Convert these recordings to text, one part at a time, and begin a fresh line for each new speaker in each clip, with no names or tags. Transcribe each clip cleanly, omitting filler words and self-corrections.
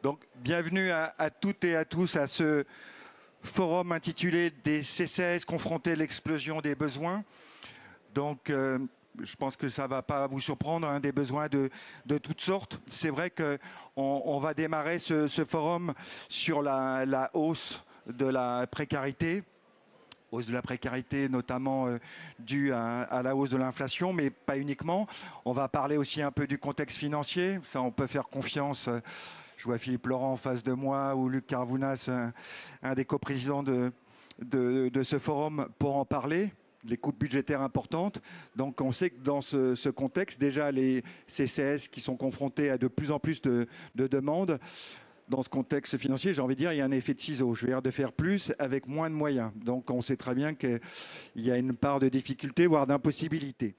Donc, bienvenue à toutes et à tous à ce forum intitulé des CCAS confrontés à l'explosion des besoins. Donc, je pense que ça ne va pas vous surprendre, hein, des besoins de toutes sortes. C'est vrai qu'on va démarrer ce forum sur la hausse de la précarité. Hausse de la précarité notamment due à la hausse de l'inflation, mais pas uniquement. On va parler aussi un peu du contexte financier. Ça, on peut faire confiance. Je vois Philippe Laurent en face de moi ou Luc Carvounas, un des coprésidents de ce forum, pour en parler. Les coupes budgétaires importantes. Donc on sait que dans ce contexte, déjà les CCAS qui sont confrontés à de plus en plus de demandes, dans ce contexte financier, j'ai envie de dire, il y a un effet de ciseau. Je vais dire de faire plus avec moins de moyens. Donc on sait très bien qu'il y a une part de difficulté, voire d'impossibilité.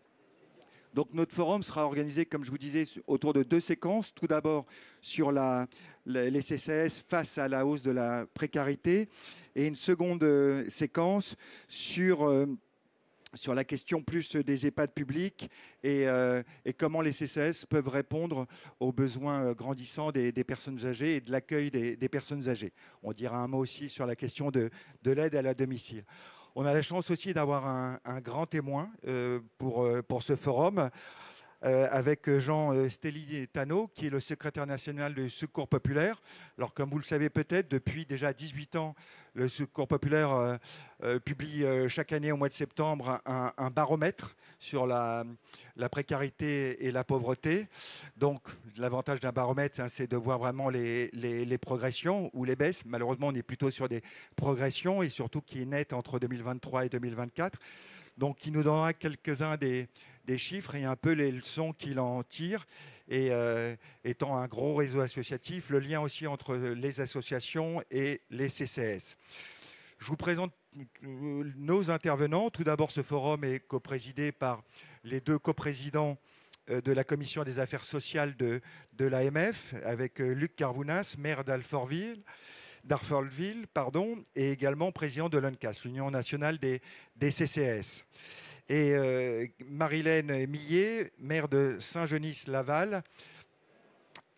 Donc notre forum sera organisé, comme je vous disais, autour de deux séquences. Tout d'abord sur les CCAS face à la hausse de la précarité, et une seconde séquence sur la question plus des EHPAD publics et comment les CCAS peuvent répondre aux besoins grandissants des personnes âgées et de l'accueil des personnes âgées. On dira un mot aussi sur la question de l'aide à la domicile. On a la chance aussi d'avoir un grand témoin pour ce forum, avec Jean Stelli-Tano, qui est le secrétaire national du Secours populaire. Alors, comme vous le savez peut-être, depuis déjà 18 ans, le Secours populaire publie chaque année au mois de septembre un baromètre sur la précarité et la pauvreté. Donc, l'avantage d'un baromètre, hein, c'est de voir vraiment les progressions ou les baisses. Malheureusement, on est plutôt sur des progressions, et surtout qui est nette entre 2023 et 2024. Donc, qui nous donnera quelques-uns des chiffres et un peu les leçons qu'il en tire. Et étant un gros réseau associatif, le lien aussi entre les associations et les CCAS. Je vous présente nos intervenants. Tout d'abord, ce forum est coprésidé par les deux coprésidents de la commission des affaires sociales de l'AMF, avec Luc Carvounas, maire d'Alfortville, et également président de l'UNCAS, l'Union nationale des CCAS. Et Marilène Millet, maire de Saint-Genis-Laval,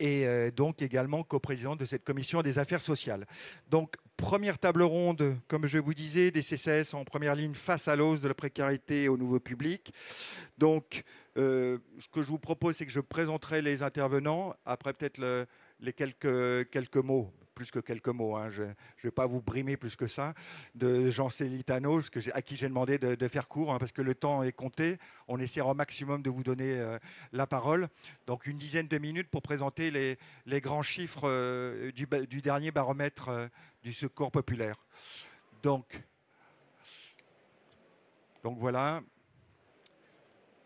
et donc également coprésidente de cette commission des affaires sociales. Donc, première table ronde, comme je vous disais, des CCAS en première ligne face à l'hausse de la précarité et au nouveau public. Donc, ce que je vous propose, c'est que je présenterai les intervenants, après peut-être les quelques mots, plus que quelques mots, hein, je ne vais pas vous brimer plus que ça, de Jean Stelli-Tano, à qui j'ai demandé de faire court, hein, parce que le temps est compté. On essaiera au maximum de vous donner la parole. Donc une dizaine de minutes pour présenter les grands chiffres du dernier baromètre du Secours populaire. Donc voilà.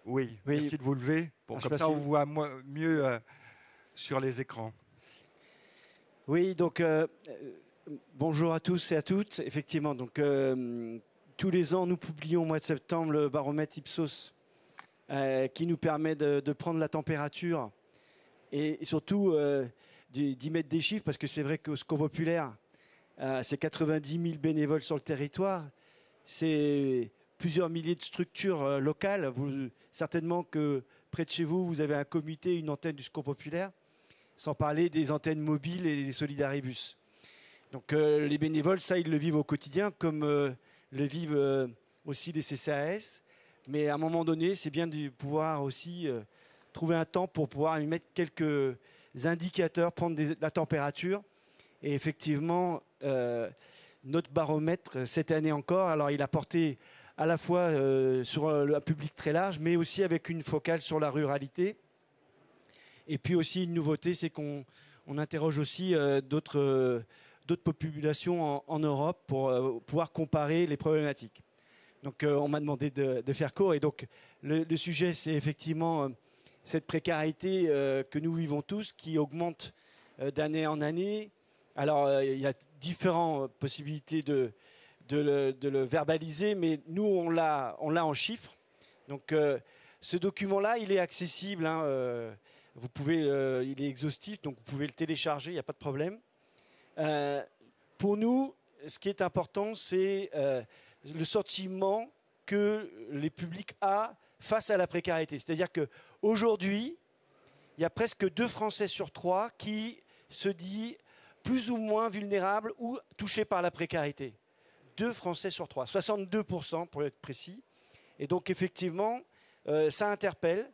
Oui, merci de vous lever. Comme ça, on vous voit mieux sur les écrans.
Oui, donc bonjour à tous et à toutes. Effectivement, donc tous les ans, nous publions au mois de septembre le baromètre Ipsos qui nous permet de prendre la température et surtout d'y mettre des chiffres, parce que c'est vrai qu'au Secours populaire, c'est 90 000 bénévoles sur le territoire, c'est plusieurs milliers de structures locales. Certainement que près de chez vous, vous avez un comité, une antenne du Secours populaire, sans parler des antennes mobiles et les solidaribus. Donc les bénévoles, ça, ils le vivent au quotidien, comme le vivent aussi les CCAS. Mais à un moment donné, c'est bien de pouvoir aussi trouver un temps pour pouvoir y mettre quelques indicateurs, prendre la température. Et effectivement, notre baromètre, cette année encore, alors il a porté à la fois sur un public très large, mais aussi avec une focale sur la ruralité. Et puis aussi, une nouveauté, c'est qu'on interroge aussi d'autres populations en Europe pour pouvoir comparer les problématiques. Donc, on m'a demandé de faire court. Et donc, le sujet, c'est effectivement cette précarité que nous vivons tous, qui augmente d'année en année. Alors, il y a différentes possibilités de le verbaliser, mais nous, on l'a en chiffres. Donc, ce document-là, il est accessible, hein, vous pouvez, il est exhaustif, donc vous pouvez le télécharger, il n'y a pas de problème. Pour nous, ce qui est important, c'est le sentiment que les publics ont face à la précarité. C'est-à-dire qu'aujourd'hui, il y a presque 2 Français sur 3 qui se disent plus ou moins vulnérables ou touchés par la précarité. 2 Français sur 3, 62% pour être précis. Et donc effectivement, ça interpelle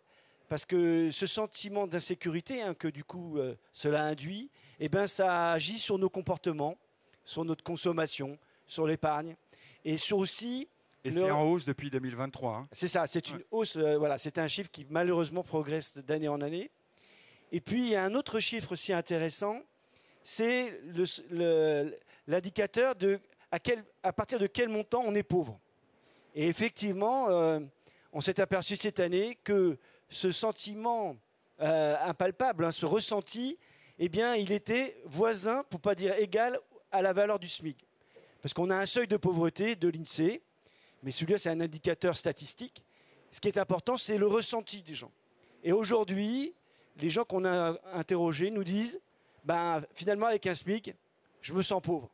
parce que ce sentiment d'insécurité que du coup cela induit, eh ben, ça agit sur nos comportements, sur notre consommation, sur l'épargne et sur aussi...
Et c'est en hausse depuis 2023. Hein.
C'est ça, c'est une hausse, voilà, c'est un chiffre qui malheureusement progresse d'année en année. Et puis il y a un autre chiffre aussi intéressant, c'est l'indicateur de à partir de quel montant on est pauvre. Et effectivement, on s'est aperçu cette année que ce sentiment impalpable, ce ressenti, eh bien, il était voisin, pour ne pas dire égal, à la valeur du SMIC. Parce qu'on a un seuil de pauvreté de l'INSEE, mais celui-là, c'est un indicateur statistique. Ce qui est important, c'est le ressenti des gens. Et aujourd'hui, les gens qu'on a interrogés nous disent, finalement, avec un SMIC, je me sens pauvre.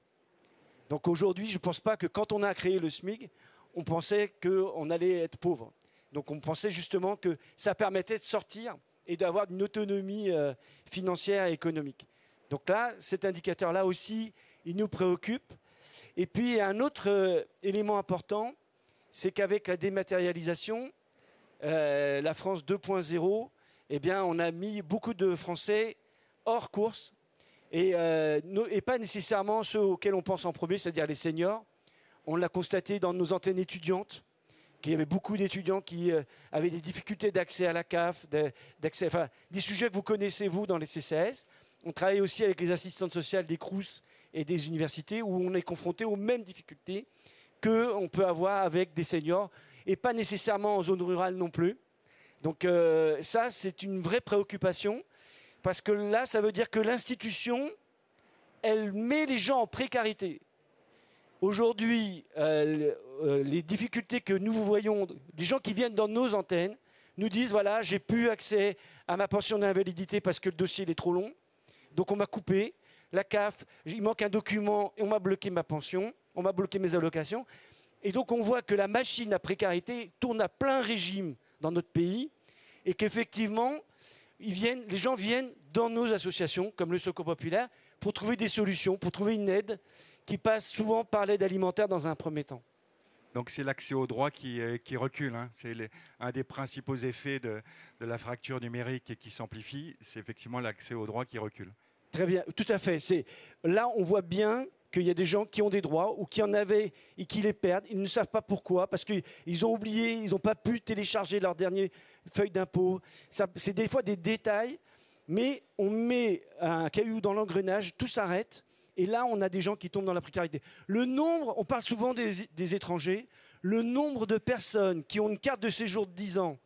Donc aujourd'hui, je ne pense pas que quand on a créé le SMIC, on pensait qu'on allait être pauvre. Donc on pensait justement que ça permettait de sortir et d'avoir une autonomie financière et économique. Donc là, cet indicateur-là aussi, il nous préoccupe. Et puis un autre élément important, c'est qu'avec la dématérialisation, la France 2.0, eh bien, on a mis beaucoup de Français hors course et pas nécessairement ceux auxquels on pense en premier, c'est-à-dire les seniors. On l'a constaté dans nos antennes étudiantes, qu'il y avait beaucoup d'étudiants qui avaient des difficultés d'accès à la CAF, des sujets que vous connaissez, vous, dans les CCAS. On travaille aussi avec les assistantes sociales des Crous et des universités où on est confronté aux mêmes difficultés qu'on peut avoir avec des seniors et pas nécessairement en zone rurale non plus. Donc ça, c'est une vraie préoccupation parce que là, ça veut dire que l'institution, elle met les gens en précarité. Aujourd'hui, les difficultés que nous voyons, des gens qui viennent dans nos antennes, nous disent, voilà, j'ai plus accès à ma pension d'invalidité parce que le dossier il est trop long. Donc on m'a coupé. La CAF, il manque un document et on m'a bloqué ma pension, on m'a bloqué mes allocations. Et donc on voit que la machine à précarité tourne à plein régime dans notre pays et qu'effectivement, les gens viennent dans nos associations, comme le Secours Populaire, pour trouver des solutions, pour trouver une aide qui passe souvent par l'aide alimentaire dans un premier temps.
Donc c'est l'accès au droit qui recule. Hein. C'est un des principaux effets de la fracture numérique et qui s'amplifie, c'est effectivement l'accès au droit qui recule.
Très bien, tout à fait. Là, on voit bien qu'il y a des gens qui ont des droits ou qui en avaient et qui les perdent. Ils ne savent pas pourquoi, parce qu'ils ont oublié, ils n'ont pas pu télécharger leur dernière feuille d'impôt. C'est des fois des détails, mais on met un caillou dans l'engrenage, tout s'arrête. Et là, on a des gens qui tombent dans la précarité. On parle souvent des étrangers, le nombre de personnes qui ont une carte de séjour de 10 ans,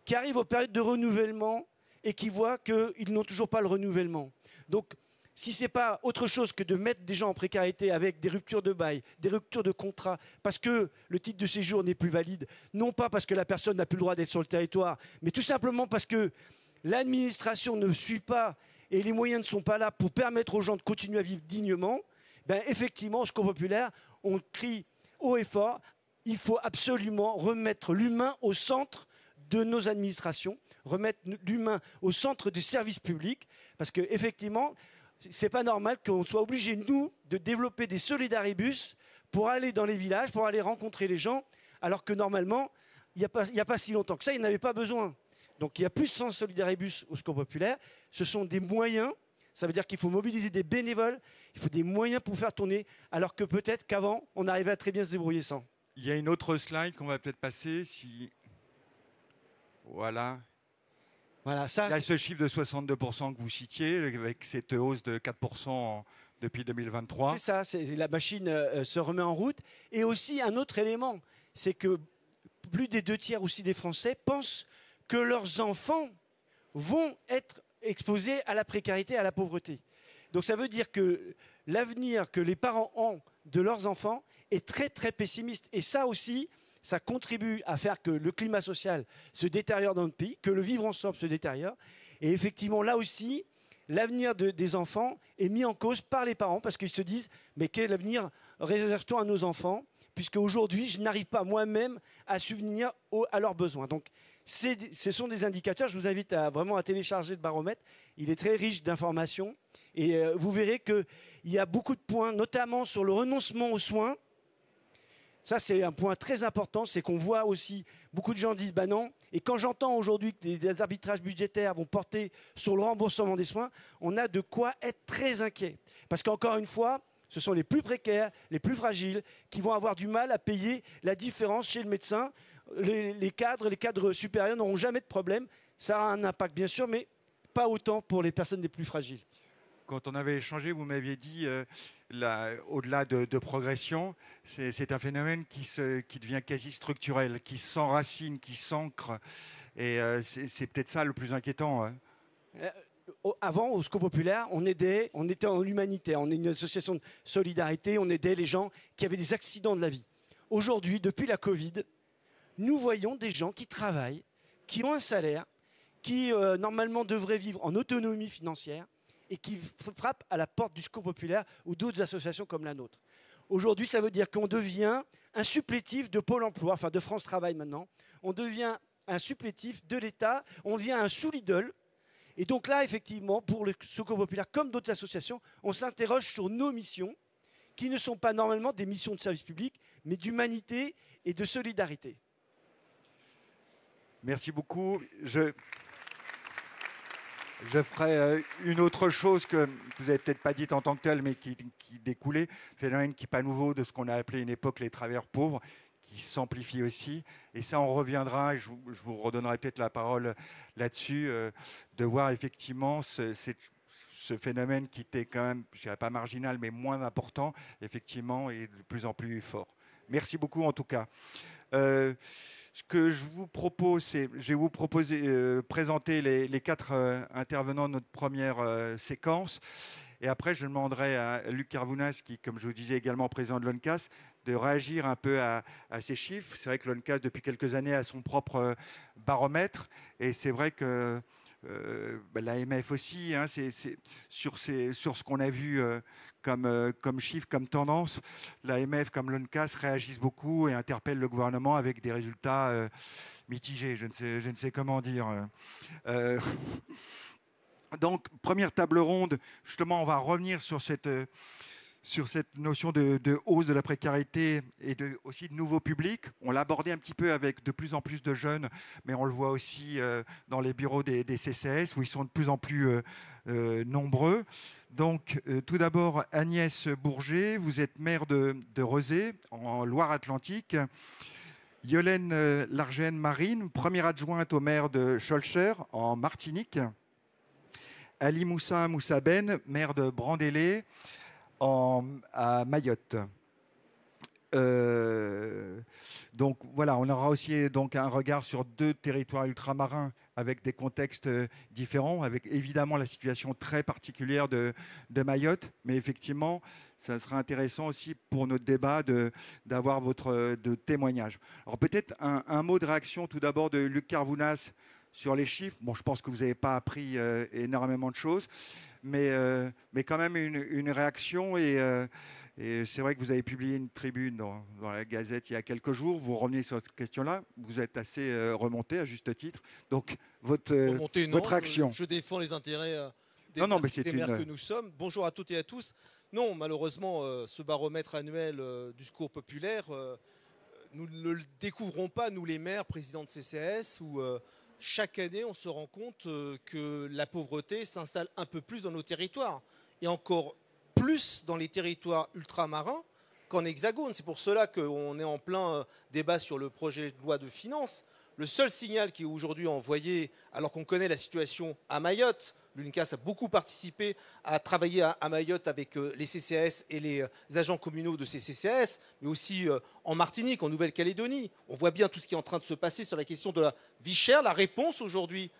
qui arrivent aux périodes de renouvellement et qui voient qu'ils n'ont toujours pas le renouvellement. Donc, si ce n'est pas autre chose que de mettre des gens en précarité avec des ruptures de bail, des ruptures de contrat, parce que le titre de séjour n'est plus valide, non pas parce que la personne n'a plus le droit d'être sur le territoire, mais tout simplement parce que l'administration ne suit pas et les moyens ne sont pas là pour permettre aux gens de continuer à vivre dignement, effectivement, au Secours Populaire, on crie haut et fort, il faut absolument remettre l'humain au centre de nos administrations, remettre l'humain au centre des services publics, parce qu'effectivement, ce n'est pas normal qu'on soit obligé, nous, de développer des solidaribus pour aller dans les villages, pour aller rencontrer les gens, alors que normalement, il n'y a pas si longtemps que ça, ils n'avaient pas besoin. Donc il y a plus de 100 solidaribus au Secours Populaire. Ce sont des moyens, ça veut dire qu'il faut mobiliser des bénévoles, il faut des moyens pour faire tourner, alors que peut-être qu'avant, on arrivait à très bien se débrouiller sans.
Il y a une autre slide qu'on va peut-être passer. Voilà.
Voilà, ça,
il y a ce chiffre de 62% que vous citiez, avec cette hausse de 4% depuis 2023.
C'est ça, la machine se remet en route. Et aussi un autre élément, c'est que plus des 2/3 aussi des Français pensent que leurs enfants vont être exposés à la précarité, à la pauvreté. Donc ça veut dire que l'avenir que les parents ont de leurs enfants est très très pessimiste. Et ça aussi, ça contribue à faire que le climat social se détériore dans notre pays, que le vivre ensemble se détériore. Et effectivement, là aussi, l'avenir des enfants est mis en cause par les parents parce qu'ils se disent « mais quel avenir réserve-t-on à nos enfants ?» puisque aujourd'hui, je n'arrive pas moi-même à subvenir à leurs besoins. Donc, ce sont des indicateurs. Je vous invite vraiment à télécharger le baromètre. Il est très riche d'informations Et vous verrez qu'il y a beaucoup de points, notamment sur le renoncement aux soins. Ça, c'est un point très important, c'est qu'on voit aussi, beaucoup de gens disent, bah non. Et quand j'entends aujourd'hui que des arbitrages budgétaires vont porter sur le remboursement des soins, on a de quoi être très inquiet. Parce qu'encore une fois, ce sont les plus précaires, les plus fragiles, qui vont avoir du mal à payer la différence chez le médecin. Les cadres supérieurs n'auront jamais de problème. Ça a un impact, bien sûr, mais pas autant pour les personnes les plus fragiles.
Quand on avait échangé, vous m'aviez dit, au-delà de progression, c'est un phénomène qui devient quasi structurel, qui s'enracine, qui s'ancre. Et c'est peut-être ça le plus inquiétant. Hein.
Avant, au Secours Populaire, on était en humanité. On est une association de solidarité. On aidait les gens qui avaient des accidents de la vie. Aujourd'hui, depuis la Covid, nous voyons des gens qui travaillent, qui ont un salaire, qui normalement devraient vivre en autonomie financière, et qui frappent à la porte du Secours Populaire ou d'autres associations comme la nôtre. Aujourd'hui, ça veut dire qu'on devient un supplétif de Pôle emploi, enfin de France Travail maintenant. On devient un supplétif de l'État, on devient un sous-Lidl. Et donc là, effectivement, pour le Secours Populaire, comme d'autres associations, on s'interroge sur nos missions, qui ne sont pas normalement des missions de service public, mais d'humanité et de solidarité.
Merci beaucoup. Je ferai une autre chose que vous n'avez peut-être pas dite en tant que telle, mais qui découlait, phénomène qui n'est pas nouveau, de ce qu'on a appelé une époque les travailleurs pauvres, qui s'amplifie aussi. Et ça, on reviendra, et je vous redonnerai peut-être la parole là-dessus, de voir effectivement ce phénomène qui était quand même, je ne dirais pas marginal, mais moins important, effectivement, et de plus en plus fort. Merci beaucoup en tout cas. Ce que je vous propose, c'est, je vais vous proposer présenter les 4 intervenants de notre première séquence. Et après, je demanderai à Luc Carvounas, qui, comme je vous disais, également président de l'ONCAS, de réagir un peu à ces chiffres. C'est vrai que l'ONCAS, depuis quelques années, a son propre baromètre. Et c'est vrai que l'AMF aussi, hein, c'est sur ce qu'on a vu comme chiffre, comme tendance, l'AMF comme l'ONCAS réagissent beaucoup et interpellent le gouvernement avec des résultats mitigés, je ne sais comment dire. Donc, première table ronde, justement, on va revenir sur cette notion de hausse de la précarité et aussi de nouveaux publics. On l'a abordé un petit peu avec de plus en plus de jeunes, mais on le voit aussi dans les bureaux des CCAS, où ils sont de plus en plus nombreux. Donc, tout d'abord, Agnès Bourget, vous êtes maire de Rezé, en Loire-Atlantique. Yolène Largène-Marine, première adjointe au maire de Schœlcher, en Martinique. Ali Moussa Ben, maire de Brandélé, à Mayotte. Donc voilà, on aura aussi donc un regard sur 2 territoires ultramarins avec des contextes différents, avec évidemment la situation très particulière de Mayotte, mais effectivement, ça sera intéressant aussi pour notre débat d'avoir votre témoignage. Alors peut-être un mot de réaction tout d'abord de Luc Carvounas sur les chiffres. Bon, je pense que vous n'avez pas appris énormément de choses, mais quand même une réaction. Et c'est vrai que vous avez publié une tribune dans la Gazette il y a quelques jours. Vous revenez sur cette question-là. Vous êtes assez remonté à juste titre. Donc, votre réaction.
Je défends les intérêts des maires que nous sommes. Bonjour à toutes et à tous. Non, malheureusement, ce baromètre annuel du Secours populaire, nous ne le découvrons pas, nous les maires, présidents de CCAS, où chaque année, on se rend compte que la pauvreté s'installe un peu plus dans nos territoires. Et encore plus dans les territoires ultramarins qu'en hexagone. C'est pour cela qu'on est en plein débat sur le projet de loi de finances. Le seul signal qui est aujourd'hui envoyé, alors qu'on connaît la situation à Mayotte, l'UNCAS a beaucoup participé à travailler à Mayotte avec les CCAS et les agents communaux de ces CCAS, mais aussi en Martinique, en Nouvelle-Calédonie. On voit bien tout ce qui est en train de se passer sur la question de la vie chère. La réponse aujourd'hui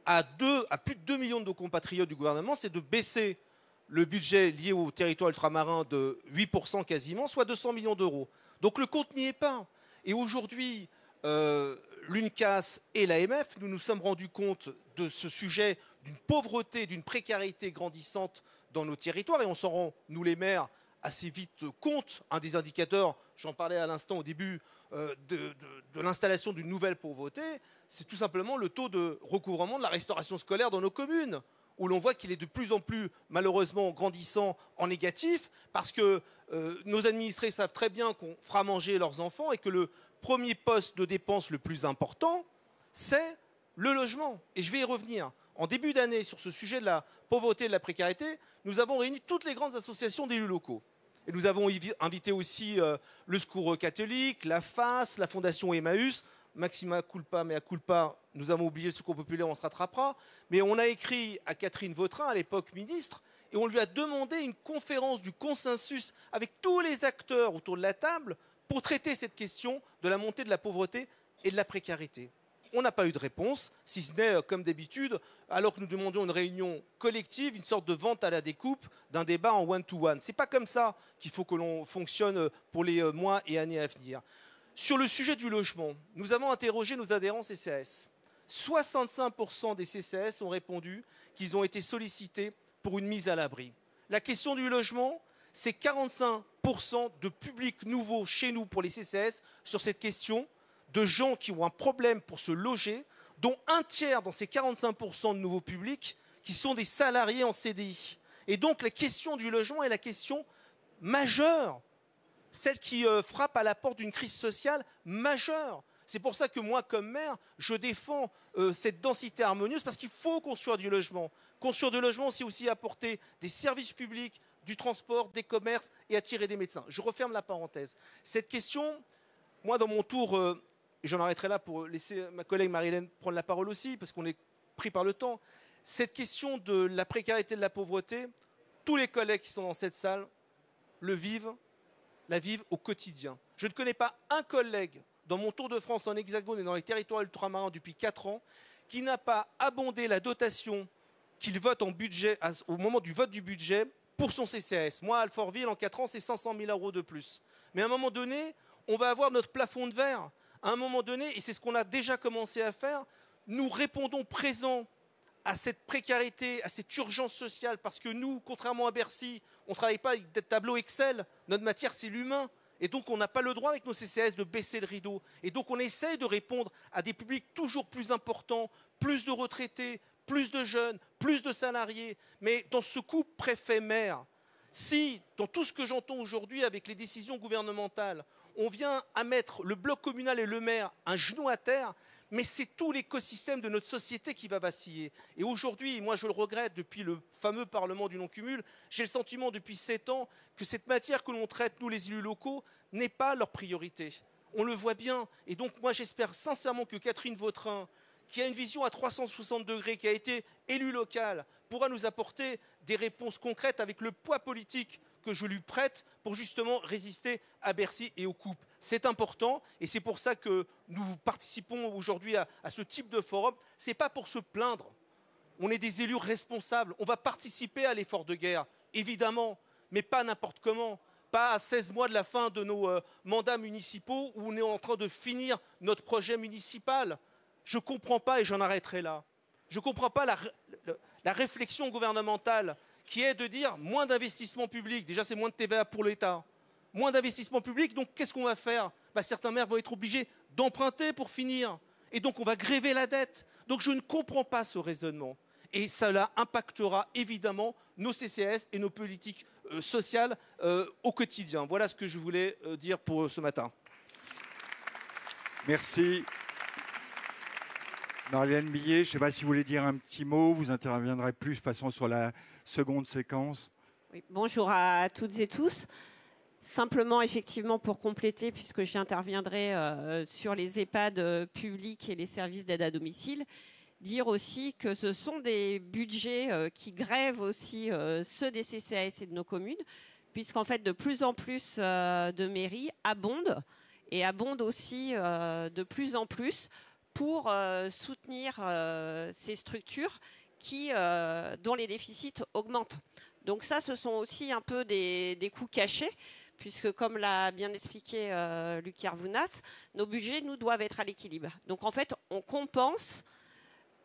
à plus de 2 millions de nos compatriotes du gouvernement, c'est de baisser le budget lié au territoire ultramarin de 8% quasiment, soit 200 millions d'euros. Donc le compte n'y est pas. Et aujourd'hui, l'UNCAS et l'AMF, nous nous sommes rendus compte de ce sujet d'une pauvreté, d'une précarité grandissante dans nos territoires. Et on s'en rend, nous les maires, assez vite compte. Un des indicateurs, j'en parlais à l'instant au début, de l'installation d'une nouvelle pauvreté, c'est tout simplement le taux de recouvrement de la restauration scolaire dans nos communes. où l'on voit qu'il est de plus en plus, malheureusement, grandissant en négatif, parce que nos administrés savent très bien qu'on fera manger leurs enfants et que le premier poste de dépense le plus important, c'est le logement. Et je vais y revenir. En début d'année, sur ce sujet de la pauvreté et de la précarité, nous avons réuni toutes les grandes associations d'élus locaux. Et nous avons invité aussi le Secours catholique, la FAS, la Fondation Emmaüs, Maxima culpa, mea culpa, nous avons oublié le Secours populaire, on se rattrapera. Mais on a écrit à Catherine Vautrin, à l'époque ministre, et on lui a demandé une conférence du consensus avec tous les acteurs autour de la table pour traiter cette question de la montée de la pauvreté et de la précarité. On n'a pas eu de réponse, si ce n'est, comme d'habitude, alors que nous demandions une réunion collective, une sorte de vente à la découpe d'un débat en one-to-one. Ce n'est pas comme ça qu'il faut que l'on fonctionne pour les mois et années à venir. Sur le sujet du logement, nous avons interrogé nos adhérents CCAS. 65% des CCAS ont répondu qu'ils ont été sollicités pour une mise à l'abri. La question du logement, c'est 45% de public nouveau chez nous pour les CCAS sur cette question, de gens qui ont un problème pour se loger, dont un tiers dans ces 45% de nouveaux publics qui sont des salariés en CDI. Et donc la question du logement est la question majeure, celle qui frappe à la porte d'une crise sociale majeure. C'est pour ça que moi, comme maire, je défends cette densité harmonieuse, parce qu'il faut construire du logement. Construire du logement, c'est aussi apporter des services publics, du transport, des commerces et attirer des médecins. Je referme la parenthèse. Cette question, moi, dans mon tour, et j'en arrêterai là pour laisser ma collègue Marie-Hélène prendre la parole aussi, parce qu'on est pris par le temps. Cette question de la précarité et de la pauvreté, tous les collègues qui sont dans cette salle la vivent au quotidien. Je ne connais pas un collègue dans mon tour de France en Hexagone et dans les territoires ultramarins depuis 4 ans qui n'a pas abondé la dotation qu'il vote en budget au moment du vote du budget pour son CCAS. Moi, à Alfortville, en 4 ans, c'est 500 000 € de plus. Mais à un moment donné, on va avoir notre plafond de verre. À un moment donné, et c'est ce qu'on a déjà commencé à faire, nous répondons présents à cette précarité, à cette urgence sociale, parce que nous, contrairement à Bercy, on ne travaille pas avec des tableaux Excel. Notre matière, c'est l'humain. Et donc, on n'a pas le droit avec nos CCAS de baisser le rideau. Et donc, on essaye de répondre à des publics toujours plus importants, plus de retraités, plus de jeunes, plus de salariés. Mais dans ce coup préfet-maire, si, dans tout ce que j'entends aujourd'hui avec les décisions gouvernementales, on vient à mettre le bloc communal et le maire un genou à terre, mais c'est tout l'écosystème de notre société qui va vaciller. Et aujourd'hui, moi je le regrette, depuis le fameux Parlement du non-cumul, j'ai le sentiment depuis 7 ans que cette matière que l'on traite, nous les élus locaux, n'est pas leur priorité. On le voit bien. Et donc moi j'espère sincèrement que Catherine Vautrin, qui a une vision à 360 degrés, qui a été élue locale, pourra nous apporter des réponses concrètes avec le poids politique que je lui prête pour justement résister à Bercy et aux coupes. C'est important et c'est pour ça que nous participons aujourd'hui à ce type de forum. Ce n'est pas pour se plaindre. On est des élus responsables. On va participer à l'effort de guerre, évidemment, mais pas n'importe comment. Pas à 16 mois de la fin de nos mandats municipaux où on est en train de finir notre projet municipal. Je ne comprends pas, et j'en arrêterai là, je ne comprends pas la réflexion gouvernementale qui est de dire moins d'investissement public. Déjà, c'est moins de TVA pour l'État. Moins d'investissement public, donc qu'est-ce qu'on va faire? Certains maires vont être obligés d'emprunter pour finir. Et donc, on va gréver la dette. Donc, je ne comprends pas ce raisonnement. Et cela impactera évidemment nos CCAS et nos politiques sociales au quotidien. Voilà ce que je voulais dire pour ce matin.
Merci. Marie-Hélène Millet, je ne sais pas si vous voulez dire un petit mot, vous interviendrez plus de façon sur la seconde séquence.
Oui, bonjour à toutes et tous. Simplement, effectivement, pour compléter, puisque j'y interviendrai sur les EHPAD publics et les services d'aide à domicile, dire aussi que ce sont des budgets qui grèvent aussi ceux des CCAS et de nos communes, puisqu'en fait, de plus en plus de mairies abondent et abondent aussi de plus en plus pour soutenir ces structures dont les déficits augmentent. Donc ça, ce sont aussi un peu des coûts cachés, puisque comme l'a bien expliqué Luc Hervounas, nos budgets, nous, doivent être à l'équilibre. Donc en fait, on compense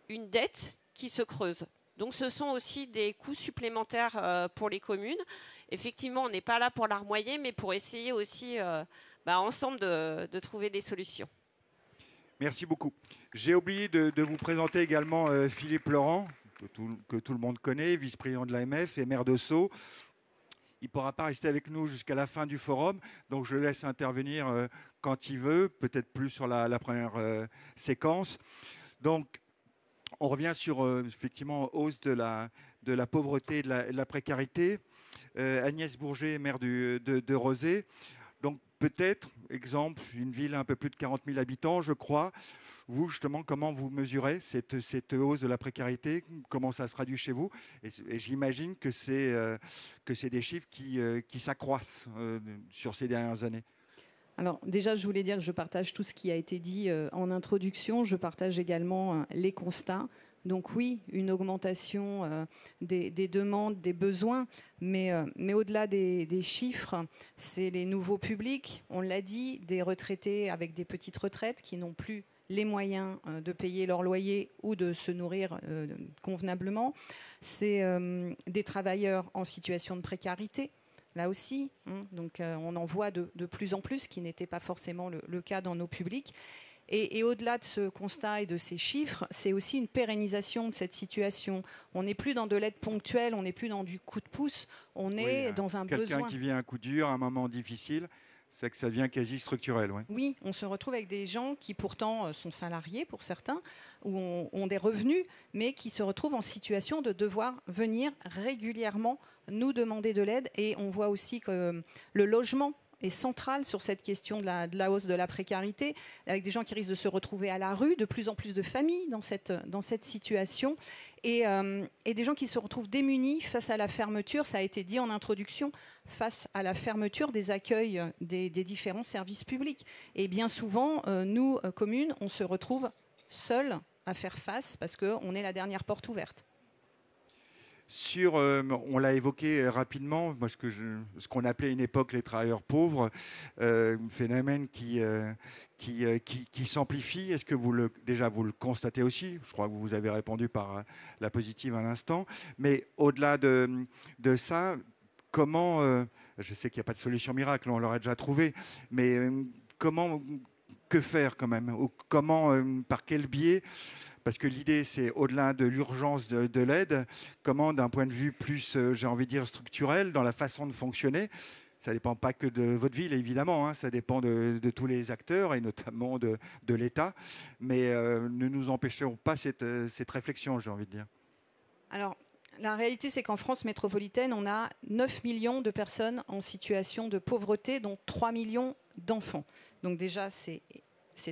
une dette qui se creuse. Donc ce sont aussi des coûts supplémentaires pour les communes. Effectivement, on n'est pas là pour larmoyer, mais pour essayer aussi ensemble de trouver des solutions.
Merci beaucoup. J'ai oublié de vous présenter également Philippe Laurent, que tout le monde connaît, vice-président de l'AMF et maire de Sceaux. Il ne pourra pas rester avec nous jusqu'à la fin du forum, donc je le laisse intervenir quand il veut, peut-être plus sur la première séquence. Donc, on revient sur, effectivement, hausse de la pauvreté et de la précarité. Agnès Bourget, maire de Rezé. Donc, peut-être, exemple, une ville un peu plus de 40 000 habitants, je crois. Vous, justement, comment vous mesurez cette hausse de la précarité? Comment ça se traduit chez vous? Et j'imagine que c'est des chiffres qui s'accroissent sur ces dernières années.
Alors déjà, je voulais dire que je partage tout ce qui a été dit en introduction. Je partage également les constats. Donc oui, une augmentation des demandes, des besoins, mais au-delà des chiffres, c'est les nouveaux publics. On l'a dit, des retraités avec des petites retraites qui n'ont plus les moyens de payer leur loyer ou de se nourrir convenablement. C'est des travailleurs en situation de précarité. Là aussi, donc on en voit de plus en plus, ce qui n'était pas forcément le cas dans nos publics. Et au-delà de ce constat et de ces chiffres, c'est aussi une pérennisation de cette situation. On n'est plus dans de l'aide ponctuelle, on n'est plus dans du coup de pouce, on est dans un besoin.
Quelqu'un qui vit un coup dur, un moment difficile, c'est que ça devient quasi structurel. Ouais.
Oui, on se retrouve avec des gens qui pourtant sont salariés pour certains, ou ont des revenus, mais qui se retrouvent en situation de devoir venir régulièrement nous demander de l'aide. Et on voit aussi que le logement est central sur cette question de la hausse de la précarité, avec des gens qui risquent de se retrouver à la rue, de plus en plus de familles dans cette situation, et des gens qui se retrouvent démunis face à la fermeture, ça a été dit en introduction, face à la fermeture des accueils des différents services publics. Et bien souvent, nous, communes, on se retrouve seuls à faire face parce qu'on est la dernière porte ouverte.
On l'a évoqué rapidement, ce qu'on appelait à une époque les travailleurs pauvres, phénomène qui s'amplifie. Est-ce que vous le constatez aussi? Je crois que vous avez répondu par la positive à l'instant. Mais au-delà de ça, comment, je sais qu'il n'y a pas de solution miracle, on l'aurait déjà trouvé, mais que faire quand même? Par quel biais? Parce que l'idée, c'est au-delà de l'urgence de l'aide, comment, d'un point de vue plus, j'ai envie de dire, structurel, dans la façon de fonctionner, ça ne dépend pas que de votre ville, évidemment, ça dépend de tous les acteurs, et notamment de l'État, mais ne nous empêcherons pas cette réflexion, j'ai envie de dire.
Alors, la réalité, c'est qu'en France métropolitaine, on a 9 millions de personnes en situation de pauvreté, dont 3 millions d'enfants. Donc déjà, c'est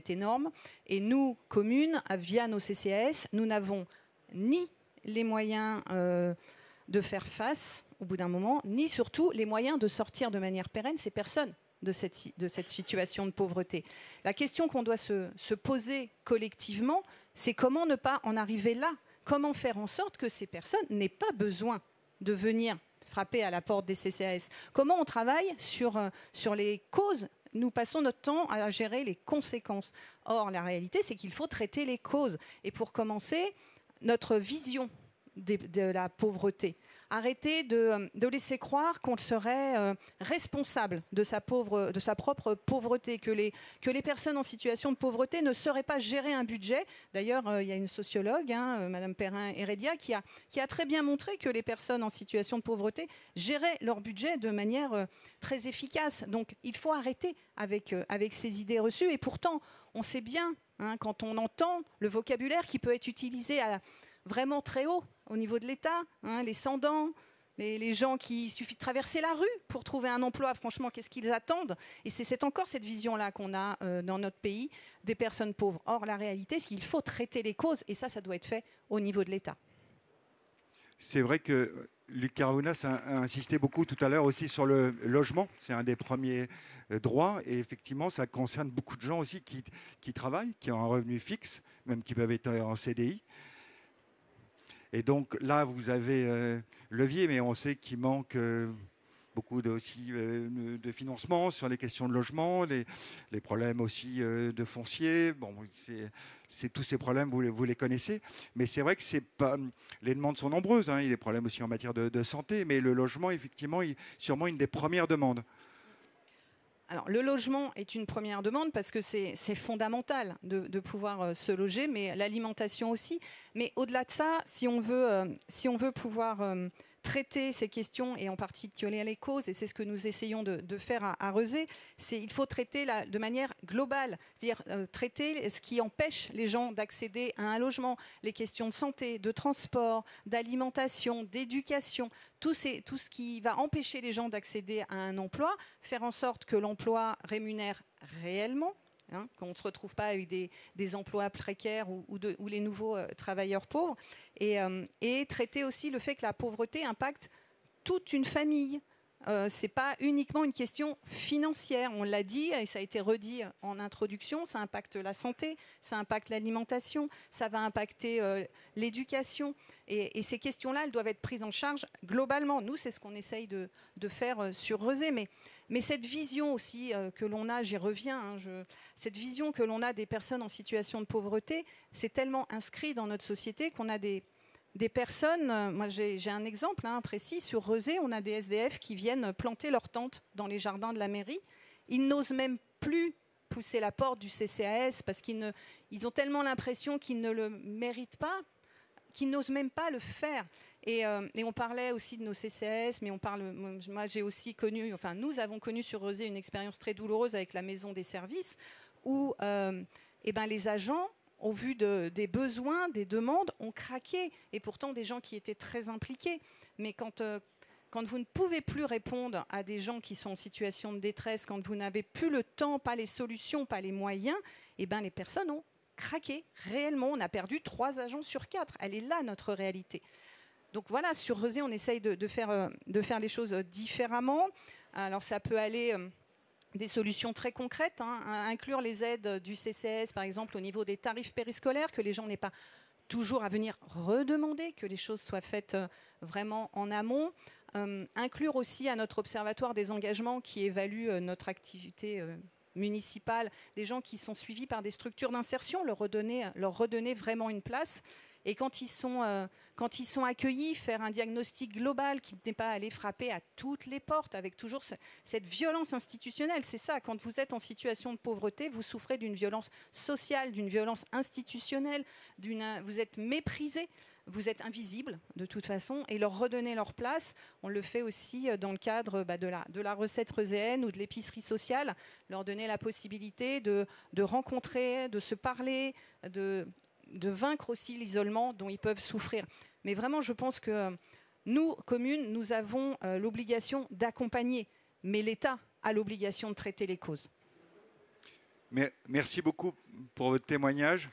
énorme. Et nous, communes, via nos CCAS, nous n'avons ni les moyens de faire face au bout d'un moment, ni surtout les moyens de sortir de manière pérenne ces personnes de cette situation de pauvreté. La question qu'on doit se poser collectivement, c'est comment ne pas en arriver là? Comment faire en sorte que ces personnes n'aient pas besoin de venir frapper à la porte des CCAS? Comment on travaille sur les causes? Nous passons notre temps à gérer les conséquences. Or, la réalité, c'est qu'il faut traiter les causes. Et pour commencer, notre vision de la pauvreté. Arrêter de laisser croire qu'on serait responsable de sa propre pauvreté, que les personnes en situation de pauvreté ne sauraient pas gérer un budget. D'ailleurs, il y a une sociologue, Madame Perrin-Heredia, qui a très bien montré que les personnes en situation de pauvreté géraient leur budget de manière très efficace. Donc, il faut arrêter avec ces idées reçues. Et pourtant, on sait bien, quand on entend le vocabulaire qui peut être utilisé vraiment très haut au niveau de l'État, les sans-dents, les gens qui suffit de traverser la rue pour trouver un emploi. Franchement, qu'est-ce qu'ils attendent? Et c'est encore cette vision-là qu'on a dans notre pays des personnes pauvres. Or, la réalité, c'est qu'il faut traiter les causes, et ça doit être fait au niveau de l'État.
C'est vrai que Luc Carvounas a insisté beaucoup tout à l'heure aussi sur le logement. C'est un des premiers droits, et effectivement, ça concerne beaucoup de gens aussi qui travaillent, qui ont un revenu fixe, même qui peuvent être en CDI. Et donc là, vous avez levier, mais on sait qu'il manque beaucoup de financement sur les questions de logement, les problèmes aussi de foncier. Bon, c'est tous ces problèmes, vous les connaissez. Mais c'est vrai que les demandes sont nombreuses. Il y a des problèmes aussi en matière de santé, mais le logement, effectivement, est sûrement une des premières demandes.
Alors, le logement est une première demande parce que c'est fondamental de pouvoir se loger, mais l'alimentation aussi. Mais au-delà de ça, si on veut pouvoir traiter ces questions et en particulier les causes, et c'est ce que nous essayons de faire à Rezé, il faut traiter de manière globale, c'est-à-dire traiter ce qui empêche les gens d'accéder à un logement, les questions de santé, de transport, d'alimentation, d'éducation, tout ce qui va empêcher les gens d'accéder à un emploi, faire en sorte que l'emploi rémunère réellement, qu'on ne se retrouve pas avec des emplois précaires ou les nouveaux travailleurs pauvres, et traiter aussi le fait que la pauvreté impacte toute une famille. Ce n'est pas uniquement une question financière, on l'a dit et ça a été redit en introduction, ça impacte la santé, ça impacte l'alimentation, ça va impacter l'éducation. Et ces questions-là, elles doivent être prises en charge globalement. Nous, c'est ce qu'on essaye de faire sur Rezé. Mais cette vision aussi que l'on a, j'y reviens, cette vision que l'on a des personnes en situation de pauvreté, c'est tellement inscrit dans notre société qu'on a des personnes, moi j'ai un exemple précis, sur Rezé, on a des SDF qui viennent planter leurs tentes dans les jardins de la mairie. Ils n'osent même plus pousser la porte du CCAS parce qu'ils ont tellement l'impression qu'ils ne le méritent pas, qu'ils n'osent même pas le faire. Et on parlait aussi de nos CCAS, mais moi j'ai aussi connu, enfin nous avons connu sur Rezé une expérience très douloureuse avec la maison des services où les agents, au vu des besoins, des demandes, ont craqué. Et pourtant, des gens qui étaient très impliqués. Mais quand vous ne pouvez plus répondre à des gens qui sont en situation de détresse, quand vous n'avez plus le temps, pas les solutions, pas les moyens, les personnes ont craqué. Réellement, on a perdu 3 agents sur 4. Elle est là, notre réalité. Donc voilà, sur Rezé, on essaye de faire les choses différemment. Alors ça peut aller... des solutions très concrètes, inclure les aides du CCAS, par exemple, au niveau des tarifs périscolaires, que les gens n'aient pas toujours à venir redemander, que les choses soient faites vraiment en amont. Inclure aussi à notre observatoire des engagements qui évaluent notre activité municipale, des gens qui sont suivis par des structures d'insertion, leur redonner vraiment une place. Et quand ils sont accueillis, faire un diagnostic global qui n'est pas aller frapper à toutes les portes avec toujours cette violence institutionnelle. C'est ça, quand vous êtes en situation de pauvreté, vous souffrez d'une violence sociale, d'une violence institutionnelle, vous êtes méprisé, vous êtes invisible de toute façon, et leur redonner leur place. On le fait aussi dans le cadre de la recette rezéenne ou de l'épicerie sociale, leur donner la possibilité de rencontrer, de se parler, de vaincre aussi l'isolement dont ils peuvent souffrir. Mais vraiment, je pense que nous, communes, nous avons l'obligation d'accompagner, mais l'État a l'obligation de traiter les causes.
Merci beaucoup pour votre témoignage.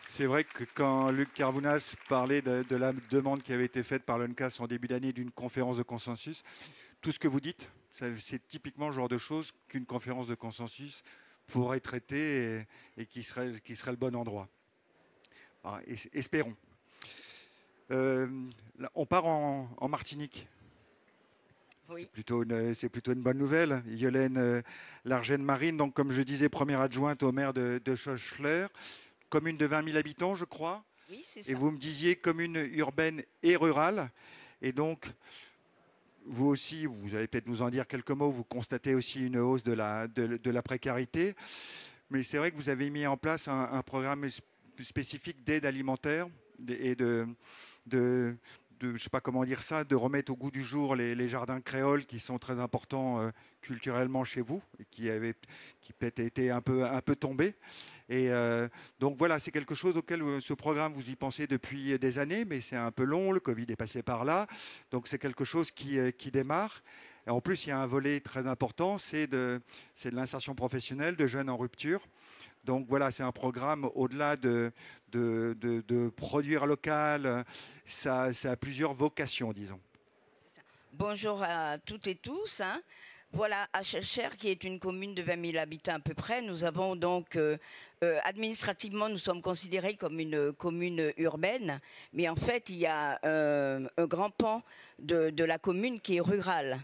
C'est vrai que quand Luc Carvounas parlait de la demande qui avait été faite par l'UNCAS en début d'année d'une conférence de consensus, tout ce que vous dites, c'est typiquement le genre de choses qu'une conférence de consensus pourrait traiter et qui serait le bon endroit. Espérons. On part en Martinique. Oui. C'est plutôt une bonne nouvelle. Yolène Largène-Marine, donc comme je disais, première adjointe au maire de Chocheler, commune de 20 000 habitants, je crois.
Oui, c'est ça.
Et vous me disiez commune urbaine et rurale. Et donc, vous aussi, vous allez peut-être nous en dire quelques mots, vous constatez aussi une hausse de la précarité. Mais c'est vrai que vous avez mis en place un programme spécifique d'aide alimentaire et de je sais pas comment dire ça, de remettre au goût du jour les jardins créoles qui sont très importants culturellement chez vous et qui peut-être été un peu tombés. Et donc voilà, c'est quelque chose auquel ce programme, vous y pensez depuis des années, mais c'est un peu long, le Covid est passé par là, donc c'est quelque chose qui démarre. Et en plus, il y a un volet très important, c'est de l'insertion professionnelle de jeunes en rupture. Donc voilà, c'est un programme au-delà de produire local, ça a plusieurs vocations, disons.
Bonjour à toutes et tous. Voilà, à Chocheler, qui est une commune de 20 000 habitants à peu près, nous avons donc, administrativement, nous sommes considérés comme une commune urbaine, mais en fait, il y a un grand pan de la commune qui est rural.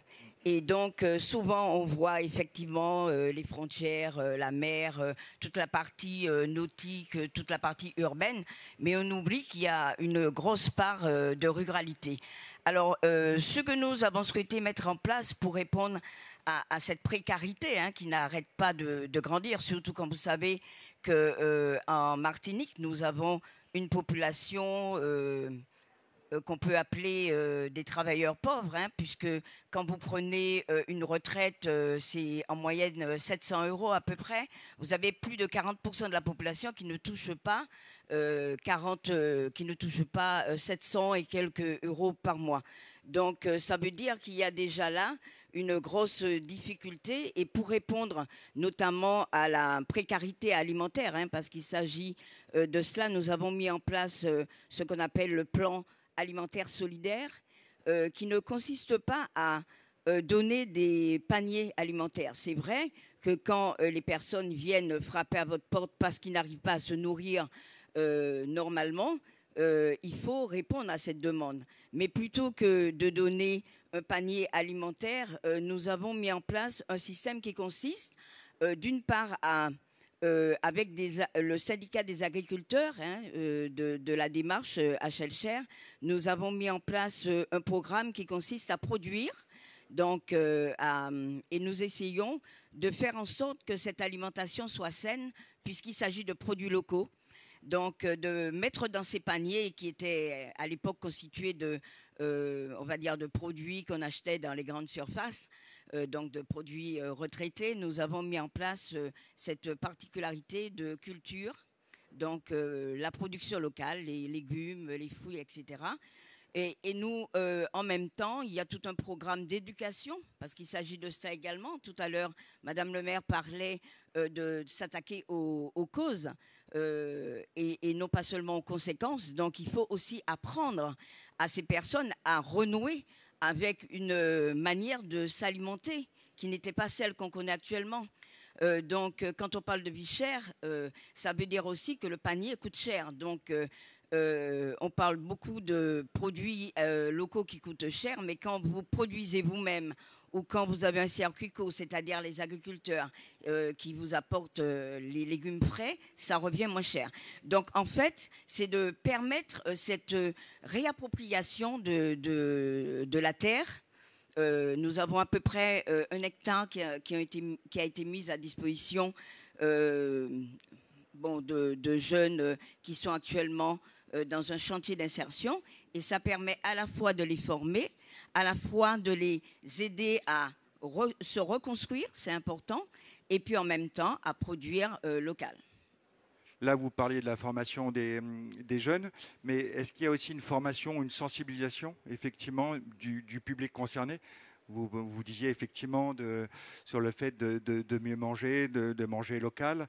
Et donc, souvent, on voit effectivement les frontières, la mer, toute la partie nautique, toute la partie urbaine, mais on oublie qu'il y a une grosse part de ruralité. Alors, ce que nous avons souhaité mettre en place pour répondre à cette précarité qui n'arrête pas de grandir, surtout quand vous savez qu'en Martinique, nous avons une population qu'on peut appeler des travailleurs pauvres, puisque quand vous prenez une retraite, c'est en moyenne 700 € à peu près. Vous avez plus de 40% de la population qui ne touche pas 700 et quelques euros par mois. Donc ça veut dire qu'il y a déjà là une grosse difficulté, et pour répondre notamment à la précarité alimentaire, parce qu'il s'agit de cela, nous avons mis en place ce qu'on appelle le plan alimentaire solidaire, qui ne consiste pas à donner des paniers alimentaires. C'est vrai que quand les personnes viennent frapper à votre porte parce qu'ils n'arrivent pas à se nourrir normalement, il faut répondre à cette demande. Mais plutôt que de donner un panier alimentaire, nous avons mis en place un système qui consiste d'une part avec le syndicat des agriculteurs de la démarche HL-Cher, nous avons mis en place un programme qui consiste à produire. Donc, et nous essayons de faire en sorte que cette alimentation soit saine, puisqu'il s'agit de produits locaux. Donc, de mettre dans ces paniers qui étaient à l'époque constitués on va dire, de produits qu'on achetait dans les grandes surfaces, donc de produits retraités, nous avons mis en place cette particularité de culture, donc la production locale, les légumes, les fruits, etc. Et nous, en même temps, il y a tout un programme d'éducation, parce qu'il s'agit de ça également. Tout à l'heure, Madame le maire parlait de s'attaquer aux causes et non pas seulement aux conséquences. Donc, il faut aussi apprendre à ces personnes à renouer avec une manière de s'alimenter qui n'était pas celle qu'on connaît actuellement. Donc, quand on parle de vie chère, ça veut dire aussi que le panier coûte cher. Donc, on parle beaucoup de produits locaux qui coûtent cher, mais quand vous produisez vous-même ou quand vous avez un circuit court, c'est-à-dire les agriculteurs qui vous apportent les légumes frais, ça revient moins cher. Donc, en fait, c'est de permettre cette réappropriation de la terre. Nous avons à peu près 1 hectare qui a été mis à disposition de jeunes qui sont actuellement dans un chantier d'insertion, et ça permet à la fois de les former, à la fois de les aider à se reconstruire, c'est important, et puis en même temps à produire local.
Là, vous parliez de la formation des jeunes, mais est-ce qu'il y a aussi une formation, une sensibilisation, effectivement, du public concerné ? Vous disiez effectivement sur le fait de mieux manger, de manger local.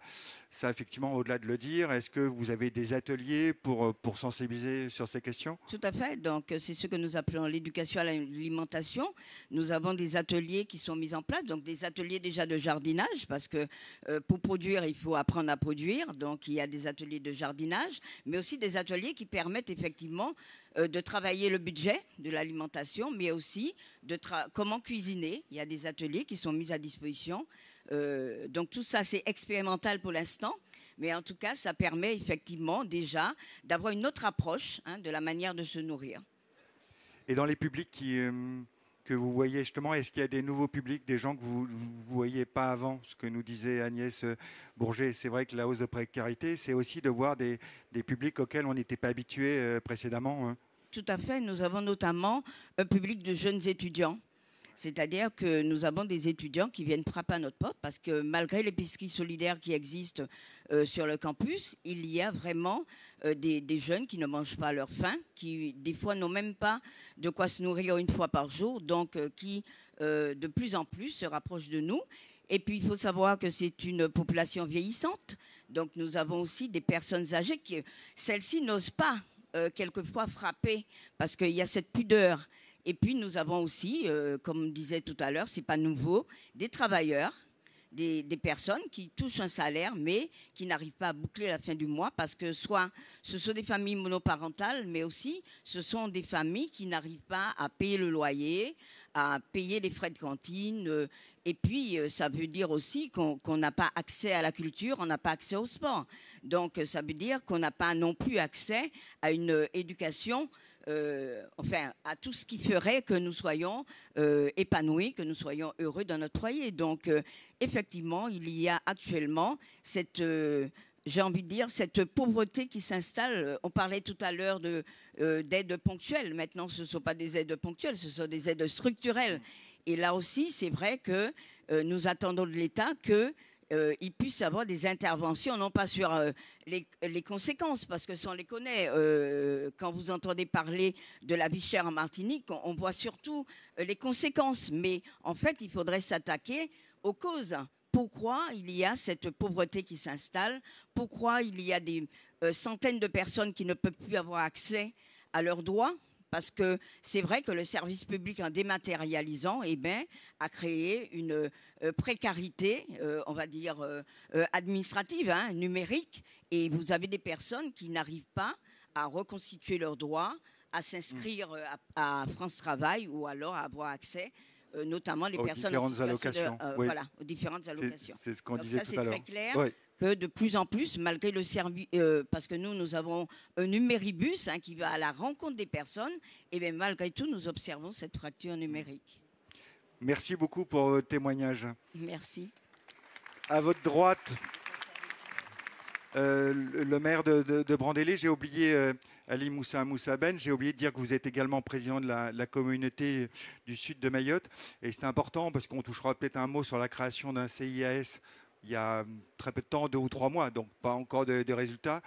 Ça, effectivement, au-delà de le dire, est-ce que vous avez des ateliers pour sensibiliser sur ces questions ?
Tout à fait. Donc, c'est ce que nous appelons l'éducation à l'alimentation. Nous avons des ateliers qui sont mis en place, donc des ateliers déjà de jardinage, parce que pour produire, il faut apprendre à produire. Donc, il y a des ateliers de jardinage, mais aussi des ateliers qui permettent effectivement de travailler le budget de l'alimentation, mais aussi comment cuisiner. Il y a des ateliers qui sont mis à disposition. Donc tout ça, c'est expérimental pour l'instant, mais en tout cas, ça permet effectivement déjà d'avoir une autre approche de la manière de se nourrir.
Et dans les publics que vous voyez justement, est-ce qu'il y a des nouveaux publics, des gens que vous ne voyiez pas avant ? Ce que nous disait Agnès Bourget, c'est vrai que la hausse de précarité, c'est aussi de voir des publics auxquels on n'était pas habitué précédemment.
Tout à fait. Nous avons notamment un public de jeunes étudiants. C'est-à-dire que nous avons des étudiants qui viennent frapper à notre porte parce que malgré l'épicerie solidaire qui existe sur le campus, il y a vraiment des jeunes qui ne mangent pas à leur faim, qui des fois n'ont même pas de quoi se nourrir 1 fois par jour, donc qui de plus en plus se rapprochent de nous. Et puis il faut savoir que c'est une population vieillissante, donc nous avons aussi des personnes âgées qui, celles-ci n'osent pas quelquefois frapper parce qu'il y a cette pudeur. Et puis, nous avons aussi, comme disait tout à l'heure, c'est pas nouveau, des travailleurs, des personnes qui touchent un salaire, mais qui n'arrivent pas à boucler la fin du mois parce que soit ce sont des familles monoparentales, mais aussi ce sont des familles qui n'arrivent pas à payer le loyer, à payer les frais de cantine. Et puis, ça veut dire aussi qu'on n'a pas accès à la culture, on n'a pas accès au sport. Donc, ça veut dire qu'on n'a pas non plus accès à une éducation, enfin, à tout ce qui ferait que nous soyons épanouis, que nous soyons heureux dans notre foyer. Donc, effectivement, il y a actuellement cette... j'ai envie de dire, cette pauvreté qui s'installe. On parlait tout à l'heure d'aides ponctuelles. Maintenant, ce ne sont pas des aides ponctuelles, ce sont des aides structurelles. Et là aussi, c'est vrai que nous attendons de l'État qu'il puisse avoir des interventions, non pas sur les conséquences, parce que ça, on les connaît. Quand vous entendez parler de la vie chère en Martinique, on voit surtout les conséquences. Mais en fait, il faudrait s'attaquer aux causes. Pourquoi il y a cette pauvreté qui s'installe? Pourquoi il y a des centaines de personnes qui ne peuvent plus avoir accès à leurs droits? Parce que c'est vrai que le service public, en dématérialisant, a créé une précarité, on va dire, administrative, numérique. Et vous avez des personnes qui n'arrivent pas à reconstituer leurs droits, à s'inscrire à France Travail ou alors à avoir accès notamment les personnes
aux différentes allocations.
Voilà, aux différentes allocations.
C'est ce qu'on disait tout à l'heure.
C'est très clair que de plus en plus, malgré le service, parce que nous avons un numéribus qui va à la rencontre des personnes, et bien malgré tout, nous observons cette fracture numérique.
Merci beaucoup pour votre témoignage.
Merci.
À votre droite, le maire de Brandélé, j'ai oublié... Ali Moussa Ben, j'ai oublié de dire que vous êtes également président de la communauté du sud de Mayotte. Et c'est important parce qu'on touchera peut-être un mot sur la création d'un CIAS il y a très peu de temps, 2 ou 3 mois, donc pas encore de résultats,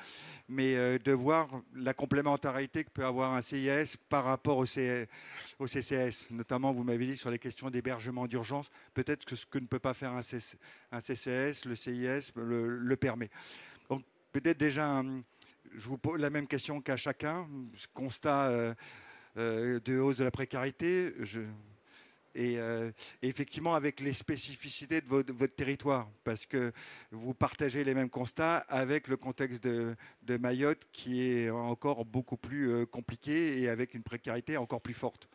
mais de voir la complémentarité que peut avoir un CIAS par rapport au CCS. Notamment, vous m'avez dit sur les questions d'hébergement d'urgence, peut-être que ce que ne peut pas faire un CCS, le CIS le permet. Donc peut-être déjà... Je vous pose la même question qu'à chacun. Ce constat de hausse de la précarité, et effectivement avec les spécificités de votre territoire, parce que vous partagez les mêmes constats avec le contexte de Mayotte qui est encore beaucoup plus compliqué et avec une précarité encore plus forte.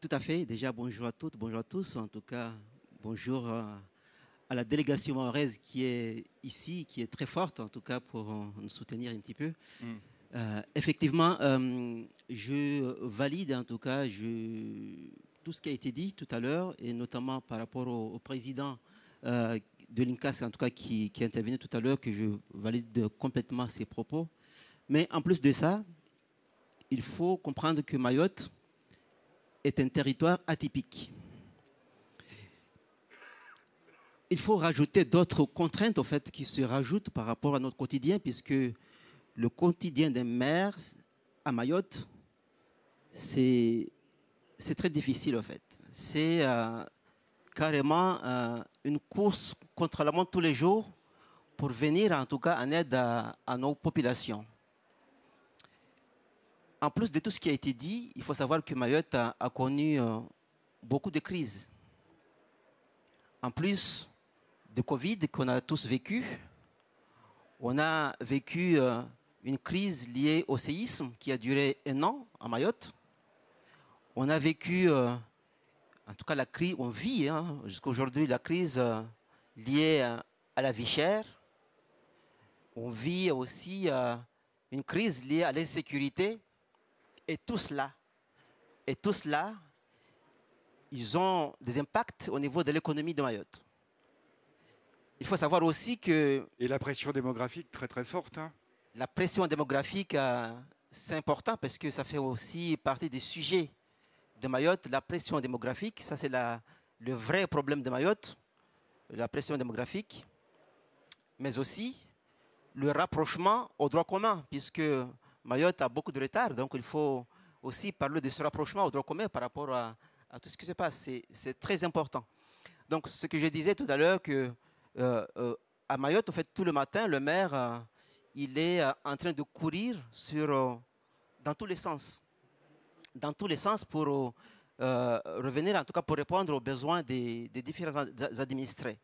Tout à fait. Déjà, bonjour à toutes, bonjour à tous. En tout cas, bonjour à la délégation mahoraise qui est ici, qui est très forte, en tout cas, pour nous soutenir un petit peu. Effectivement, je valide, en tout cas, tout ce qui a été dit tout à l'heure, et notamment par rapport au président de l'INCAS, en tout cas, qui est intervenu tout à l'heure, que je valide complètement ses propos. Mais en plus de ça, il faut comprendre que Mayotte est un territoire atypique. Il faut rajouter d'autres contraintes en fait, qui se rajoutent par rapport à notre quotidien, puisque le quotidien des maires à Mayotte, c'est très difficile en fait. C'est carrément une course contre la montre tous les jours pour venir en tout cas en aide à nos populations. En plus de tout ce qui a été dit, il faut savoir que Mayotte a connu beaucoup de crises. En plus de Covid qu'on a tous vécu, on a vécu une crise liée au séisme qui a duré 1 an à Mayotte. On a vécu, en tout cas la crise, on vit jusqu'à aujourd'hui la crise liée à la vie chère. On vit aussi une crise liée à l'insécurité. Et tout cela, ils ont des impacts au niveau de l'économie de Mayotte. Il faut savoir aussi que...
Et la pression démographique très très forte.
La pression démographique, c'est important parce que ça fait aussi partie des sujets de Mayotte. La pression démographique, ça c'est le vrai problème de Mayotte, la pression démographique, mais aussi le rapprochement au droit commun, puisque Mayotte a beaucoup de retard, donc il faut aussi parler de ce rapprochement au droit commun par rapport à tout ce qui se passe. C'est très important. Donc ce que je disais tout à l'heure, que à Mayotte, en fait, tout le matin, le maire, il est en train de courir dans tous les sens. Dans tous les sens pour revenir, en tout cas pour répondre aux besoins des différents administrés.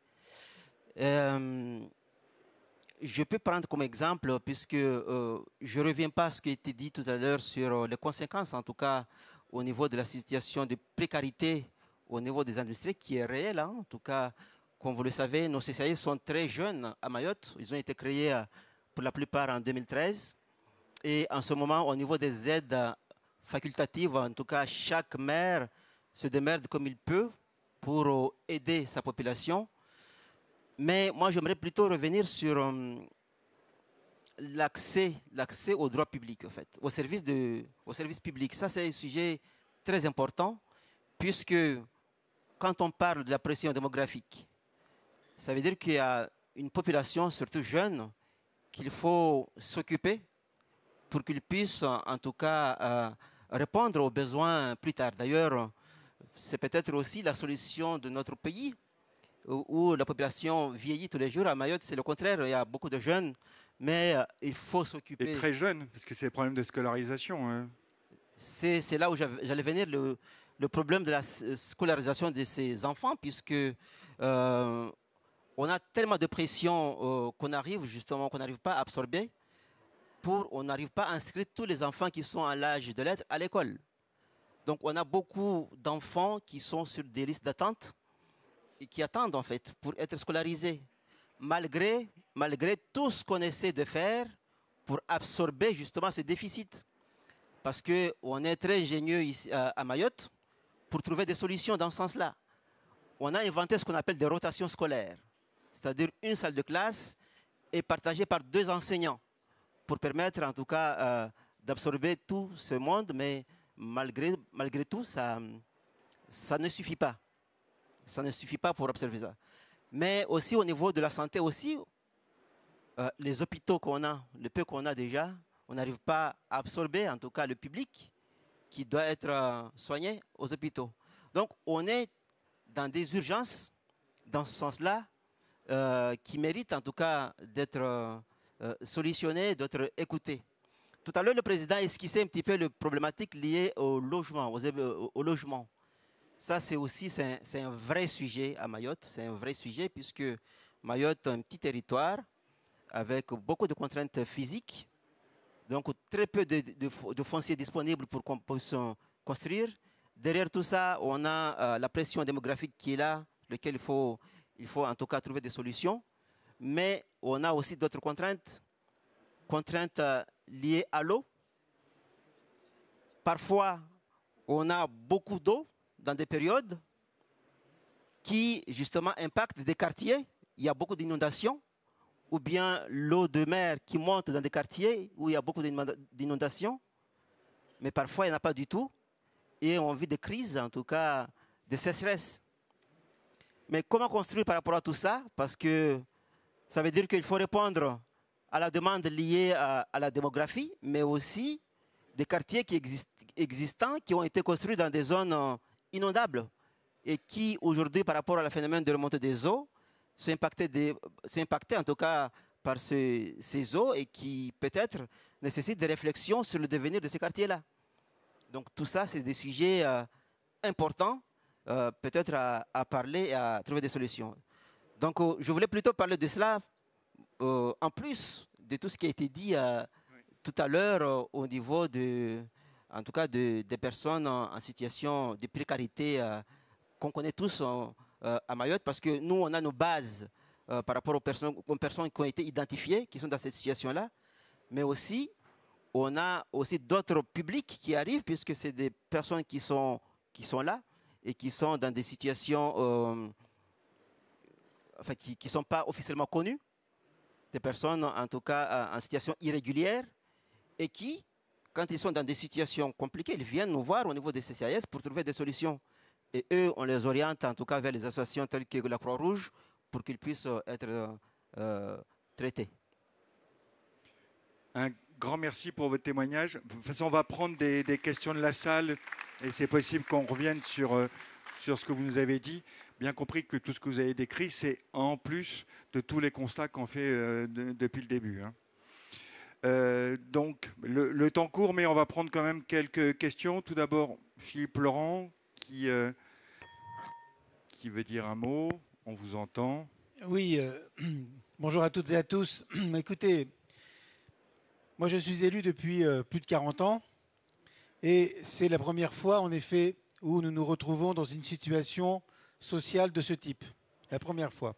Je peux prendre comme exemple, puisque je ne reviens pas à ce qui a été dit tout à l'heure sur les conséquences, en tout cas, au niveau de la situation de précarité au niveau des industries qui est réelle. En tout cas, comme vous le savez, nos CCAS sont très jeunes à Mayotte. Ils ont été créés pour la plupart en 2013. Et en ce moment, au niveau des aides facultatives, en tout cas, chaque maire se démerde comme il peut pour aider sa population. Mais moi, j'aimerais plutôt revenir sur l'accès aux droits publics, en fait, aux services publics. Ça, c'est un sujet très important, puisque quand on parle de la pression démographique, ça veut dire qu'il y a une population, surtout jeune, qu'il faut s'occuper pour qu'ils puissent, en tout cas, répondre aux besoins plus tard. D'ailleurs, c'est peut-être aussi la solution de notre pays, où la population vieillit tous les jours. À Mayotte, c'est le contraire. Il y a beaucoup de jeunes, mais il faut s'occuper.
Et très jeunes, parce que c'est le problème de scolarisation. Hein.
C'est là où j'allais venir, le problème de la scolarisation de ces enfants, puisque on a tellement de pression qu'on n'arrive pas à absorber. On n'arrive pas à inscrire tous les enfants qui sont à l'âge de l'être à l'école. Donc, on a beaucoup d'enfants qui sont sur des listes d'attente et qui attendent, en fait, pour être scolarisés, malgré tout ce qu'on essaie de faire pour absorber, justement, ce déficit. Parce qu'on est très ingénieux ici, à Mayotte pour trouver des solutions dans ce sens-là. On a inventé ce qu'on appelle des rotations scolaires, c'est-à-dire une salle de classe est partagée par 2 enseignants, pour permettre en tout cas d'absorber tout ce monde, mais malgré tout, ça ne suffit pas. Ça ne suffit pas pour observer ça. Mais aussi au niveau de la santé aussi, les hôpitaux qu'on a, le peu qu'on a déjà, on n'arrive pas à absorber en tout cas le public qui doit être soigné aux hôpitaux. Donc on est dans des urgences, dans ce sens-là, qui méritent en tout cas d'être solutionner, d'être écoutés. Tout à l'heure, le président esquissait un petit peu les problématiques liées au logement, au logement. Ça, c'est un vrai sujet à Mayotte. C'est un vrai sujet puisque Mayotte est un petit territoire avec beaucoup de contraintes physiques, donc très peu de foncier disponible pour qu'on puisse construire. Derrière tout ça, on a la pression démographique qui est là, laquelle il faut en tout cas trouver des solutions. Mais on a aussi d'autres contraintes liées à l'eau. Parfois, on a beaucoup d'eau dans des périodes qui, justement, impactent des quartiers. Il y a beaucoup d'inondations, ou bien l'eau de mer qui monte dans des quartiers où il y a beaucoup d'inondations. Mais parfois, il n'y en a pas du tout. Et on vit des crises, en tout cas, de sécheresse. Mais comment construire par rapport à tout ça? Parce que ça veut dire qu'il faut répondre à la demande liée à la démographie, mais aussi des quartiers existants qui ont été construits dans des zones inondables et qui, aujourd'hui, par rapport au phénomène de remontée des eaux, sont impactés en tout cas par ces eaux et qui, peut-être, nécessitent des réflexions sur le devenir de ces quartiers-là. Donc, tout ça, c'est des sujets importants, peut-être à parler et à trouver des solutions. Donc, je voulais plutôt parler de cela, en plus de tout ce qui a été dit tout à l'heure au niveau en tout cas des personnes en situation de précarité qu'on connaît tous à Mayotte, parce que nous, on a nos bases par rapport aux personnes qui ont été identifiées, qui sont dans cette situation-là, mais aussi, on a aussi d'autres publics qui arrivent, puisque c'est des personnes qui sont là et qui sont dans des situations enfin, qui ne sont pas officiellement connues, des personnes en tout cas en situation irrégulière, et qui, quand ils sont dans des situations compliquées, ils viennent nous voir au niveau des CCAS pour trouver des solutions. Et eux, on les oriente en tout cas vers les associations telles que la Croix-Rouge pour qu'ils puissent être traités.
Un grand merci pour votre témoignage. De toute façon, on va prendre des questions de la salle et c'est possible qu'on revienne sur ce que vous nous avez dit. Bien compris que tout ce que vous avez décrit, c'est en plus de tous les constats qu'on fait depuis le début. Hein. Donc, le temps court, mais on va prendre quand même quelques questions. Tout d'abord, Philippe Laurent, qui veut dire un mot. On vous entend.
Oui, bonjour à toutes et à tous. Écoutez, moi je suis élu depuis plus de 40 ans Et c'est la première fois, en effet, où nous nous retrouvons dans une situation sociale de ce type. La première fois.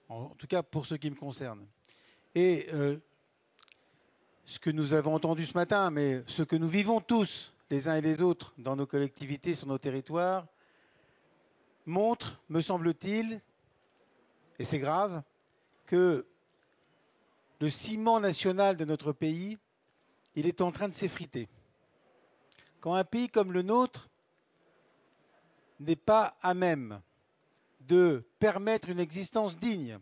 En tout cas, pour ce qui me concerne. Et ce que nous avons entendu ce matin, mais ce que nous vivons tous, les uns et les autres, dans nos collectivités, sur nos territoires, montre, me semble-t-il, et c'est grave, que le ciment national de notre pays, il est en train de s'effriter. Quand un pays comme le nôtre n'est pas à même de permettre une existence digne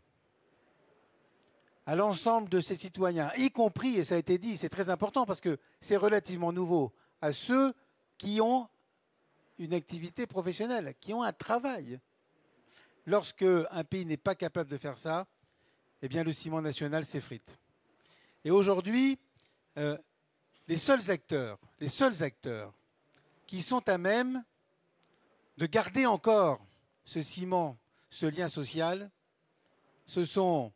à l'ensemble de ses citoyens, y compris, et ça a été dit, c'est très important parce que c'est relativement nouveau, à ceux qui ont une activité professionnelle, qui ont un travail. Lorsque un pays n'est pas capable de faire ça, eh bien le ciment national s'effrite. Et aujourd'hui, les seuls acteurs qui sont à même de garder encore ce ciment, ce lien social, ce sont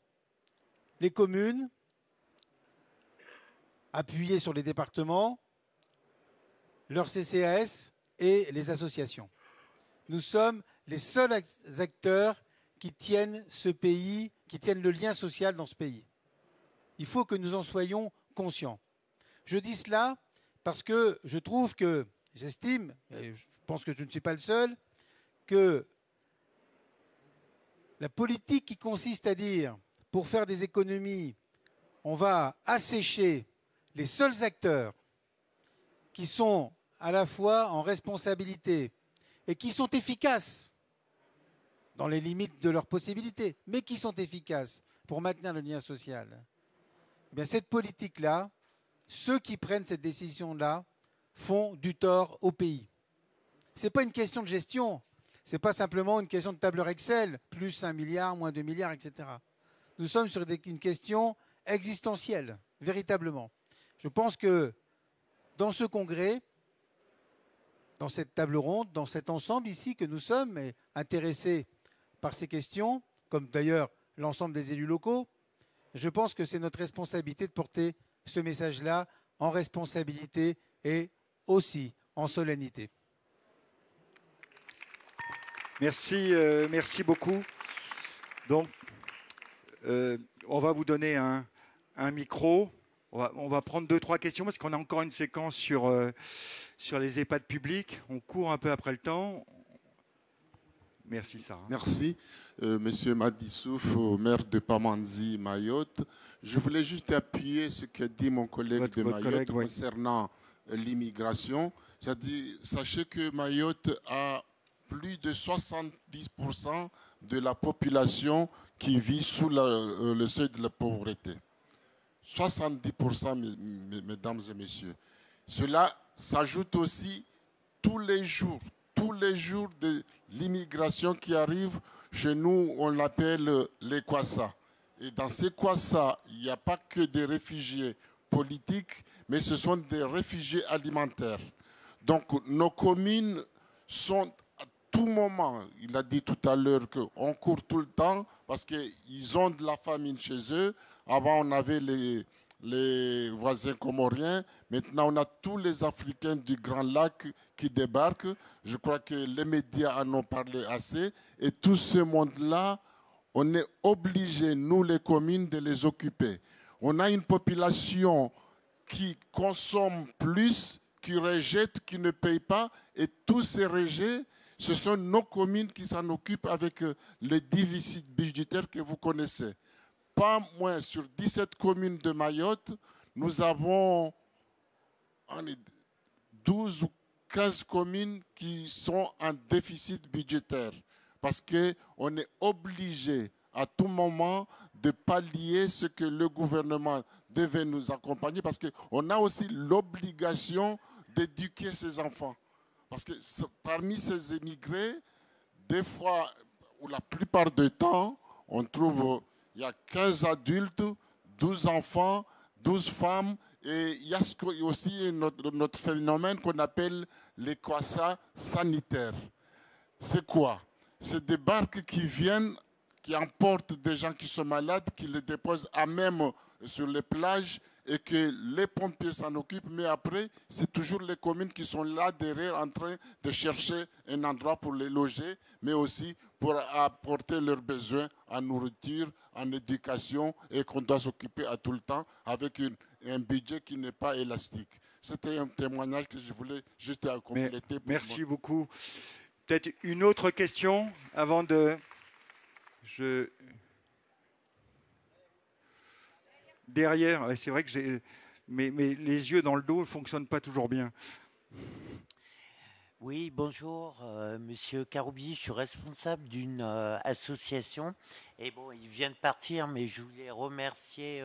les communes, appuyées sur les départements, leurs CCAS et les associations. Nous sommes les seuls acteurs qui tiennent ce pays, qui tiennent le lien social dans ce pays. Il faut que nous en soyons conscients. Je dis cela parce que je trouve que, j'estime, et je pense que je ne suis pas le seul, que la politique qui consiste à dire, pour faire des économies, on va assécher les seuls acteurs qui sont à la fois en responsabilité et qui sont efficaces dans les limites de leurs possibilités, mais qui sont efficaces pour maintenir le lien social. Eh bien, cette politique-là, ceux qui prennent cette décision-là font du tort au pays. Ce n'est pas une question de gestion, ce n'est pas simplement une question de tableur Excel, plus 1 milliard, moins 2 milliards, etc. Nous sommes sur une question existentielle, véritablement. Je pense que dans ce congrès, dans cette table ronde, dans cet ensemble ici que nous sommes intéressés par ces questions, comme d'ailleurs l'ensemble des élus locaux, je pense que c'est notre responsabilité de porter ce message-là en responsabilité et aussi en solennité.
Merci, merci beaucoup. Donc, on va vous donner un micro. On va prendre 2-3 questions parce qu'on a encore une séquence sur les EHPAD publics. On court un peu après le temps. Merci, Sarah.
Merci. Monsieur Madissouf, maire de Pamandzi, Mayotte. Je voulais juste appuyer ce qu'a dit mon collègue de Mayotte concernant l'immigration. Sachez que Mayotte a plus de 70% de la population qui vit sous le seuil de la pauvreté. 70%, mesdames et messieurs. Cela s'ajoute aussi tous les jours de l'immigration qui arrive. Chez nous, on l'appelle les Kwassa. Et dans ces Kwassa, il n'y a pas que des réfugiés politiques, mais ce sont des réfugiés alimentaires. Donc nos communes sont à tout moment, il a dit tout à l'heure qu'on court tout le temps parce qu'ils ont de la famine chez eux. Avant, on avait les voisins comoriens. Maintenant, on a tous les Africains du Grand Lac qui débarquent. Je crois que les médias en ont parlé assez. Et tout ce monde-là, on est obligés, nous les communes, de les occuper. On a une population qui consomme plus, qui rejette, qui ne paye pas. Et tous ces rejets, ce sont nos communes qui s'en occupent avec le déficit budgétaire que vous connaissez. Pas moins, sur 17 communes de Mayotte, nous avons 12 ou 15 communes qui sont en déficit budgétaire parce qu'on est obligé à tout moment de pallier ce que le gouvernement devait nous accompagner parce qu'on a aussi l'obligation d'éduquer ses enfants. Parce que parmi ces émigrés, des fois, ou la plupart du temps, on trouve... Il y a 15 adultes, 12 enfants, 12 femmes, et il y a aussi notre phénomène qu'on appelle les Kwassa sanitaires. C'est quoi? C'est des barques qui viennent, qui emportent des gens qui sont malades, qui les déposent à même sur les plages, et que les pompiers s'en occupent, mais après, c'est toujours les communes qui sont là derrière en train de chercher un endroit pour les loger, mais aussi pour apporter leurs besoins en nourriture, en éducation, et qu'on doit s'occuper à tout le temps avec un budget qui n'est pas élastique. C'était un témoignage que je voulais juste compléter.
Merci beaucoup. Peut-être une autre question avant de... Derrière, c'est vrai que j'ai... Mais les yeux dans le dos ne fonctionnent pas toujours bien.
Oui, bonjour, Monsieur Karoubi, je suis responsable d'une association. Et bon, il vient de partir, mais je voulais remercier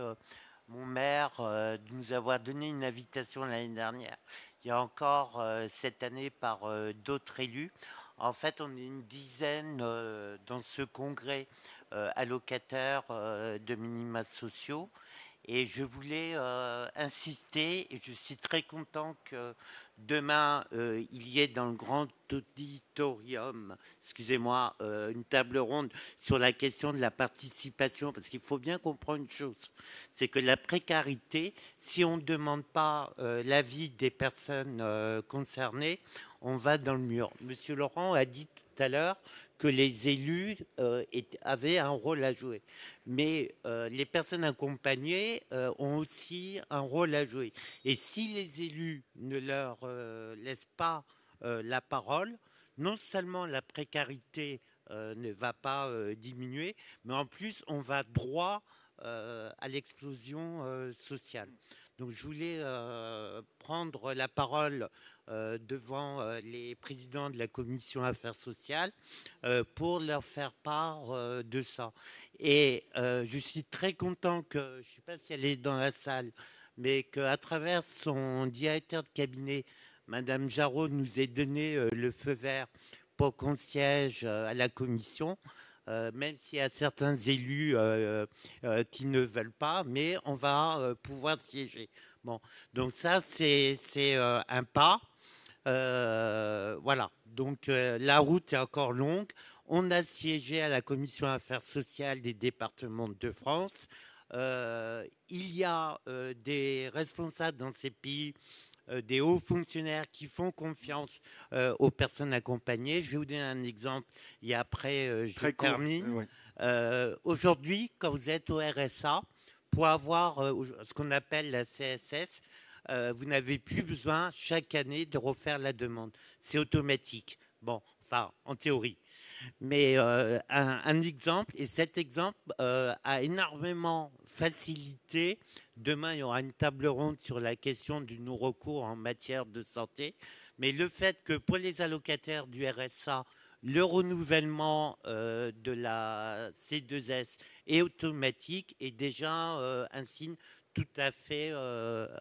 mon maire de nous avoir donné une invitation l'année dernière. Il y a encore cette année par d'autres élus. En fait, on est une dizaine dans ce congrès allocataires de minima sociaux. Et je voulais insister, et je suis très content que demain, il y ait dans le grand auditorium, excusez-moi, une table ronde sur la question de la participation, parce qu'il faut bien comprendre une chose, c'est que la précarité, si on ne demande pas l'avis des personnes concernées, on va dans le mur. Monsieur Laurent a dit tout à l'heure que les élus avaient un rôle à jouer. Mais les personnes accompagnées ont aussi un rôle à jouer. Et si les élus ne leur laissent pas la parole, non seulement la précarité ne va pas diminuer, mais en plus on va droit à l'explosion sociale. Donc je voulais prendre la parole devant les présidents de la commission affaires sociales pour leur faire part de ça. Et je suis très content que, je ne sais pas si elle est dans la salle, mais qu'à travers son directeur de cabinet, Madame Jarot nous ait donné le feu vert pour qu'on siège à la commission. Même s'il y a certains élus qui ne veulent pas, mais on va pouvoir siéger. Bon, donc ça, c'est un pas. Voilà, donc la route est encore longue. On a siégé à la commission affaires sociales des départements de France. Il y a des responsables dans ces pays, des hauts fonctionnaires qui font confiance aux personnes accompagnées. Je vais vous donner un exemple et après je termine. Oui. Aujourd'hui, quand vous êtes au RSA, pour avoir ce qu'on appelle la CSS, vous n'avez plus besoin chaque année de refaire la demande. C'est automatique. Bon, enfin, en théorie. Mais un exemple, et cet exemple a énormément facilité. Demain, il y aura une table ronde sur la question du non-recours en matière de santé. Mais le fait que pour les allocataires du RSA, le renouvellement de la C2S est automatique est déjà un signe tout à fait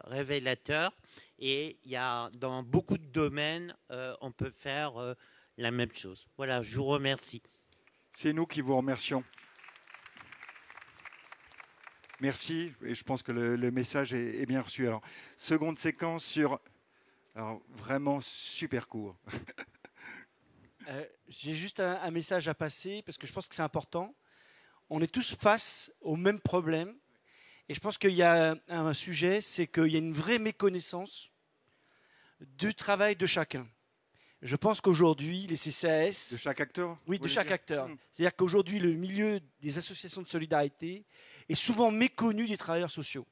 révélateur. Et il y a, dans beaucoup de domaines, on peut faire la même chose. Voilà, je vous remercie.
C'est nous qui vous remercions. Merci, et je pense que le message est bien reçu. Alors, seconde séquence sur... Alors, vraiment super court.
J'ai juste un message à passer, parce que je pense que c'est important. On est tous face au même problème. Et je pense qu'il y a un sujet, c'est qu'il y a une vraie méconnaissance du travail de chacun. Je pense qu'aujourd'hui, les CCAS...
De chaque acteur ?
Oui, de chaque acteur. C'est-à-dire qu'aujourd'hui, le milieu des associations de solidarité est souvent méconnu des travailleurs sociaux.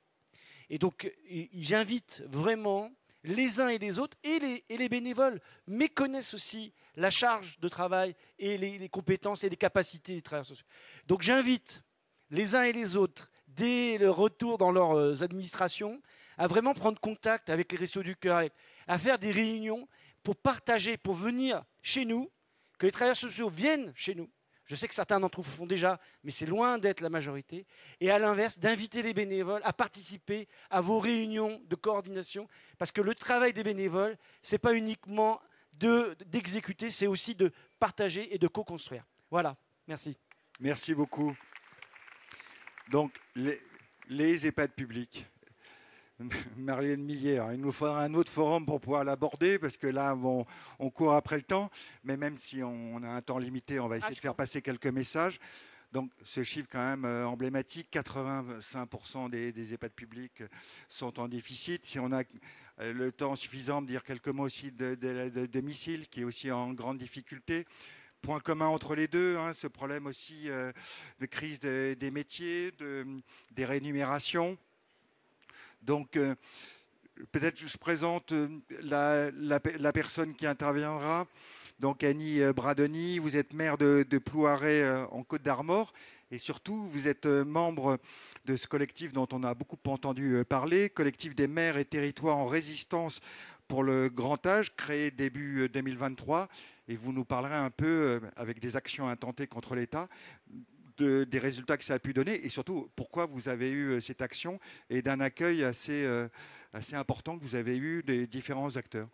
Et donc, j'invite vraiment les uns et les autres, et les bénévoles méconnaissent aussi la charge de travail et les compétences et les capacités des travailleurs sociaux. Donc, j'invite les uns et les autres, dès le retour dans leurs administrations, à vraiment prendre contact avec les Restos du Cœur, à faire des réunions pour partager, pour venir chez nous, que les travailleurs sociaux viennent chez nous. Je sais que certains d'entre vous font déjà, mais c'est loin d'être la majorité. Et à l'inverse, d'inviter les bénévoles à participer à vos réunions de coordination, parce que le travail des bénévoles, ce n'est pas uniquement d'exécuter, c'est aussi de partager et de co-construire. Voilà, merci.
Merci beaucoup. Donc, les EHPAD publics. Marlène Millier, il nous faudra un autre forum pour pouvoir l'aborder, parce que là, on court après le temps, mais même si on a un temps limité, on va essayer de faire passer quelques messages. Donc ce chiffre quand même emblématique, 85% des EHPAD publics sont en déficit. Si on a le temps suffisant de dire quelques mots aussi de domicile, qui est aussi en grande difficulté. Point commun entre les deux, hein, ce problème aussi de crise des métiers, des rémunérations. Donc peut-être je présente la personne qui interviendra. Donc Annie Bradoni, vous êtes maire de Plouaret en Côte-d'Armor et surtout vous êtes membre de ce collectif dont on a beaucoup entendu parler, collectif des maires et territoires en résistance pour le grand âge, créé début 2023. Et vous nous parlerez un peu, avec des actions intentées contre l'État, des résultats que ça a pu donner et surtout pourquoi vous avez eu cette action et d'un accueil assez important que vous avez eu des différents acteurs.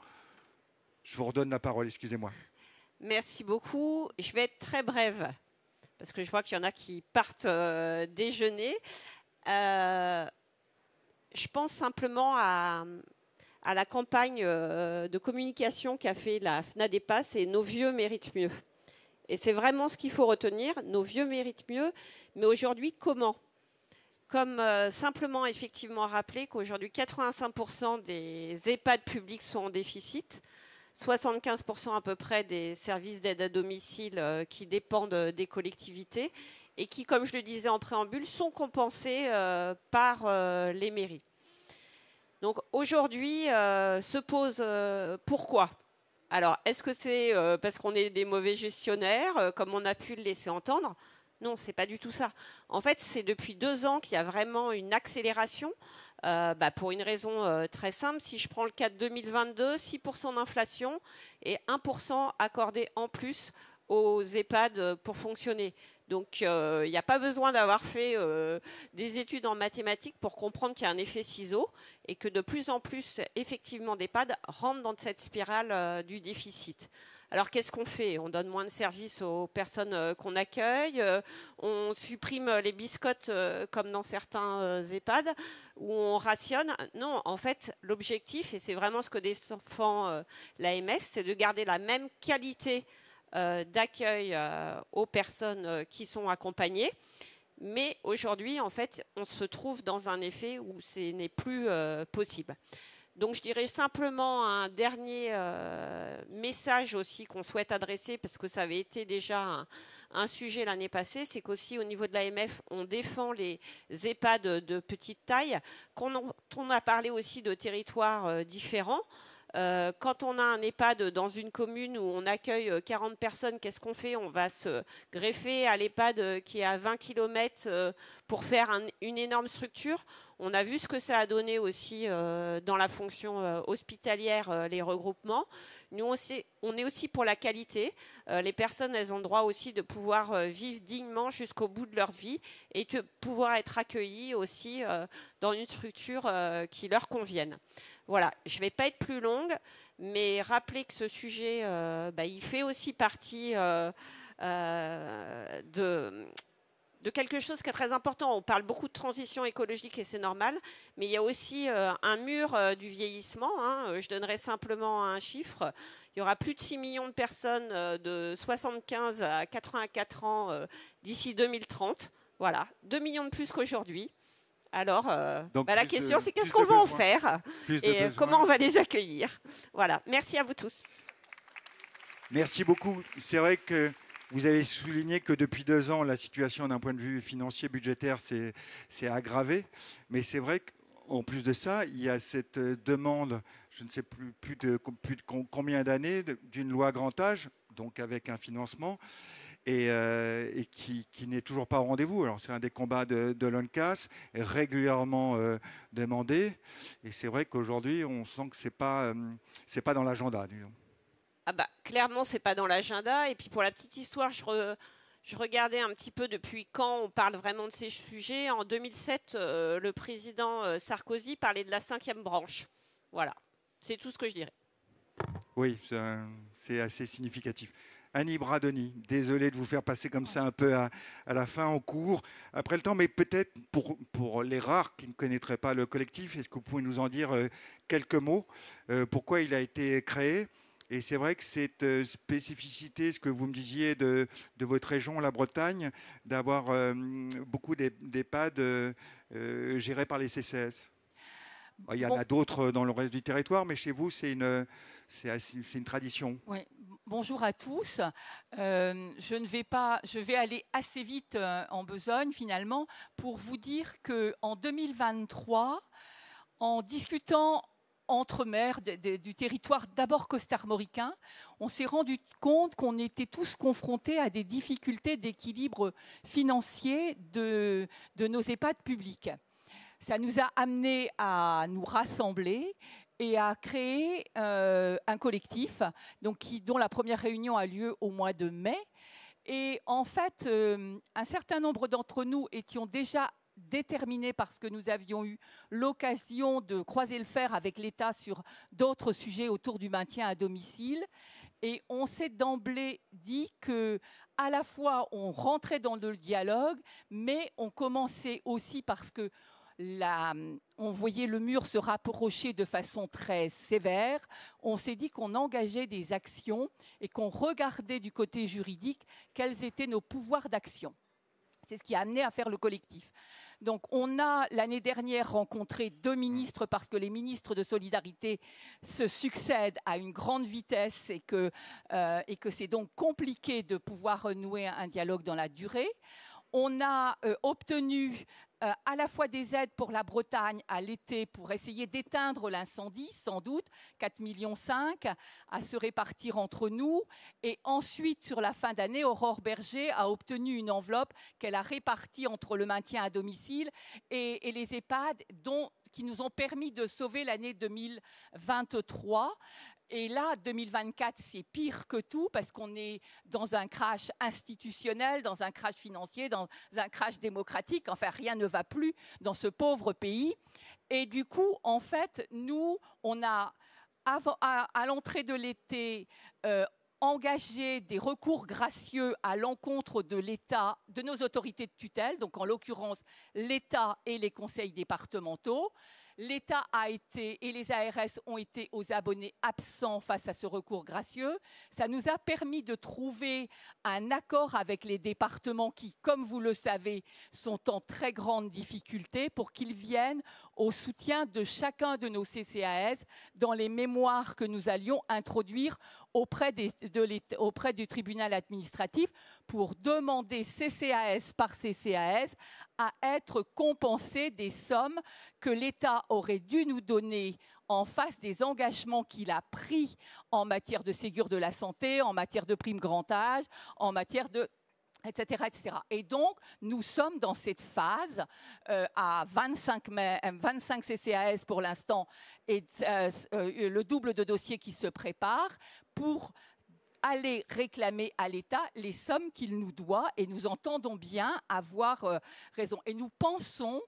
Je vous redonne la parole, excusez-moi.
Merci beaucoup. Je vais être très brève, parce que je vois qu'il y en a qui partent déjeuner. Je pense simplement à la campagne de communication qu'a fait la FNADEPAS et Nos vieux méritent mieux. Et c'est vraiment ce qu'il faut retenir, nos vieux méritent mieux, mais aujourd'hui, comment ? Comme simplement effectivement rappeler qu'aujourd'hui, 85% des EHPAD publics sont en déficit, 75% à peu près des services d'aide à domicile qui dépendent des collectivités et qui, comme je le disais en préambule, sont compensés par les mairies. Donc aujourd'hui, se pose pourquoi ? Alors, est-ce que c'est parce qu'on est des mauvais gestionnaires, comme on a pu le laisser entendre ? Non, ce n'est pas du tout ça. En fait, c'est depuis 2 ans qu'il y a vraiment une accélération, pour une raison très simple. Si je prends le cas de 2022, 6% d'inflation et 1% accordé en plus aux EHPAD pour fonctionner. Donc, il n'y a pas besoin d'avoir fait des études en mathématiques pour comprendre qu'il y a un effet ciseau et que de plus en plus, effectivement, d'EHPAD rentrent dans cette spirale du déficit. Alors, qu'est-ce qu'on fait ? On donne moins de services aux personnes qu'on accueille, on supprime les biscottes comme dans certains EHPAD, où on rationne. Non, en fait, l'objectif, et c'est vraiment ce que défend l'AMF, c'est de garder la même qualité d'accueil aux personnes qui sont accompagnées. Mais aujourd'hui, en fait, on se trouve dans un effet où ce n'est plus possible. Donc, je dirais simplement un dernier message aussi qu'on souhaite adresser, parce que ça avait été déjà un sujet l'année passée, c'est qu'aussi au niveau de l'AMF, on défend les EHPAD de petite taille. Quand on a parlé aussi de territoires différents, quand on a un EHPAD dans une commune où on accueille 40 personnes, qu'est-ce qu'on fait ? On va se greffer à l'EHPAD qui est à 20 km pour faire une énorme structure. On a vu ce que ça a donné aussi dans la fonction hospitalière, les regroupements. Nous, on est aussi pour la qualité. Les personnes, elles ont le droit aussi de pouvoir vivre dignement jusqu'au bout de leur vie et de pouvoir être accueillies aussi dans une structure qui leur convienne. Voilà, je ne vais pas être plus longue, mais rappeler que ce sujet, il fait aussi partie de quelque chose qui est très important. On parle beaucoup de transition écologique et c'est normal, mais il y a aussi un mur du vieillissement. Je donnerai simplement un chiffre. Il y aura plus de 6 millions de personnes de 75 à 84 ans d'ici 2030. Voilà, 2 millions de plus qu'aujourd'hui. Alors, la question, c'est qu'est-ce qu'on va en faire et comment on va les accueillir. Voilà, merci à vous tous.
Merci beaucoup. C'est vrai que vous avez souligné que depuis 2 ans, la situation d'un point de vue financier, budgétaire, s'est aggravée. Mais c'est vrai qu'en plus de ça, il y a cette demande, je ne sais plus de combien d'années, d'une loi grand âge, donc avec un financement, et qui n'est toujours pas au rendez-vous. Alors c'est un des combats de l'ONCAS, régulièrement demandé. Et c'est vrai qu'aujourd'hui, on sent que c'est pas dans l'agenda, disons.
Clairement, ce n'est pas dans l'agenda. Et puis pour la petite histoire, je regardais un petit peu depuis quand on parle vraiment de ces sujets. En 2007, le président Sarkozy parlait de la 5e branche. Voilà, c'est tout ce que je dirais.
Oui, c'est assez significatif. Annie Bradoni, désolé de vous faire passer comme ça un peu à la fin, en cours, après le temps, mais peut-être pour les rares qui ne connaîtraient pas le collectif, est-ce que vous pouvez nous en dire quelques mots ? Pourquoi il a été créé ? Et c'est vrai que cette spécificité, ce que vous me disiez de votre région, la Bretagne, d'avoir beaucoup d'EHPAD gérés par les CCAS. Il y en a d'autres dans le reste du territoire, mais chez vous, c'est une tradition.
Oui. Bonjour à tous. Je vais aller assez vite en besogne finalement pour vous dire qu'en 2023, en discutant entre maires du territoire d'abord costarmoricain, on s'est rendu compte qu'on était tous confrontés à des difficultés d'équilibre financier de nos EHPAD publics. Ça nous a amenés à nous rassembler et à créer un collectif dont la première réunion a lieu au mois de mai. Et en fait, un certain nombre d'entre nous étions déjà déterminés parce que nous avions eu l'occasion de croiser le fer avec l'État sur d'autres sujets autour du maintien à domicile. Et on s'est d'emblée dit qu'à la fois on rentrait dans le dialogue, mais on commençait aussi parce que on voyait le mur se rapprocher de façon très sévère. On s'est dit qu'on engageait des actions et qu'on regardait du côté juridique quels étaient nos pouvoirs d'action. C'est ce qui a amené à faire le collectif. Donc on a l'année dernière rencontré 2 ministres parce que les ministres de solidarité se succèdent à une grande vitesse et que c'est donc compliqué de pouvoir renouer un dialogue dans la durée. On a obtenu à la fois des aides pour la Bretagne à l'été pour essayer d'éteindre l'incendie, sans doute, 4,5 millions à se répartir entre nous. Et ensuite, sur la fin d'année, Aurore Berger a obtenu une enveloppe qu'elle a répartie entre le maintien à domicile et les EHPAD qui nous ont permis de sauver l'année 2023. Et là, 2024, c'est pire que tout parce qu'on est dans un crash institutionnel, dans un crash financier, dans un crash démocratique. Enfin, rien ne va plus dans ce pauvre pays. Et du coup, en fait, nous, on a, à l'entrée de l'été, engagé des recours gracieux à l'encontre de l'État, de nos autorités de tutelle, donc en l'occurrence l'État et les conseils départementaux. L'État a été et les ARS ont été aux abonnés absents face à ce recours gracieux. Ça nous a permis de trouver un accord avec les départements qui, comme vous le savez, sont en très grande difficulté pour qu'ils viennent au soutien de chacun de nos CCAS dans les mémoires que nous allions introduire auprès du tribunal administratif pour demander CCAS par CCAS à être compensés des sommes que l'État aurait dû nous donner en face des engagements qu'il a pris en matière de Ségur de la santé, en matière de prime grand âge, en matière de... etc., etc. Et donc, nous sommes dans cette phase à 25 CCAS pour l'instant et le double de dossiers qui se préparent pour aller réclamer à l'État les sommes qu'il nous doit et nous entendons bien avoir raison. Et nous pensons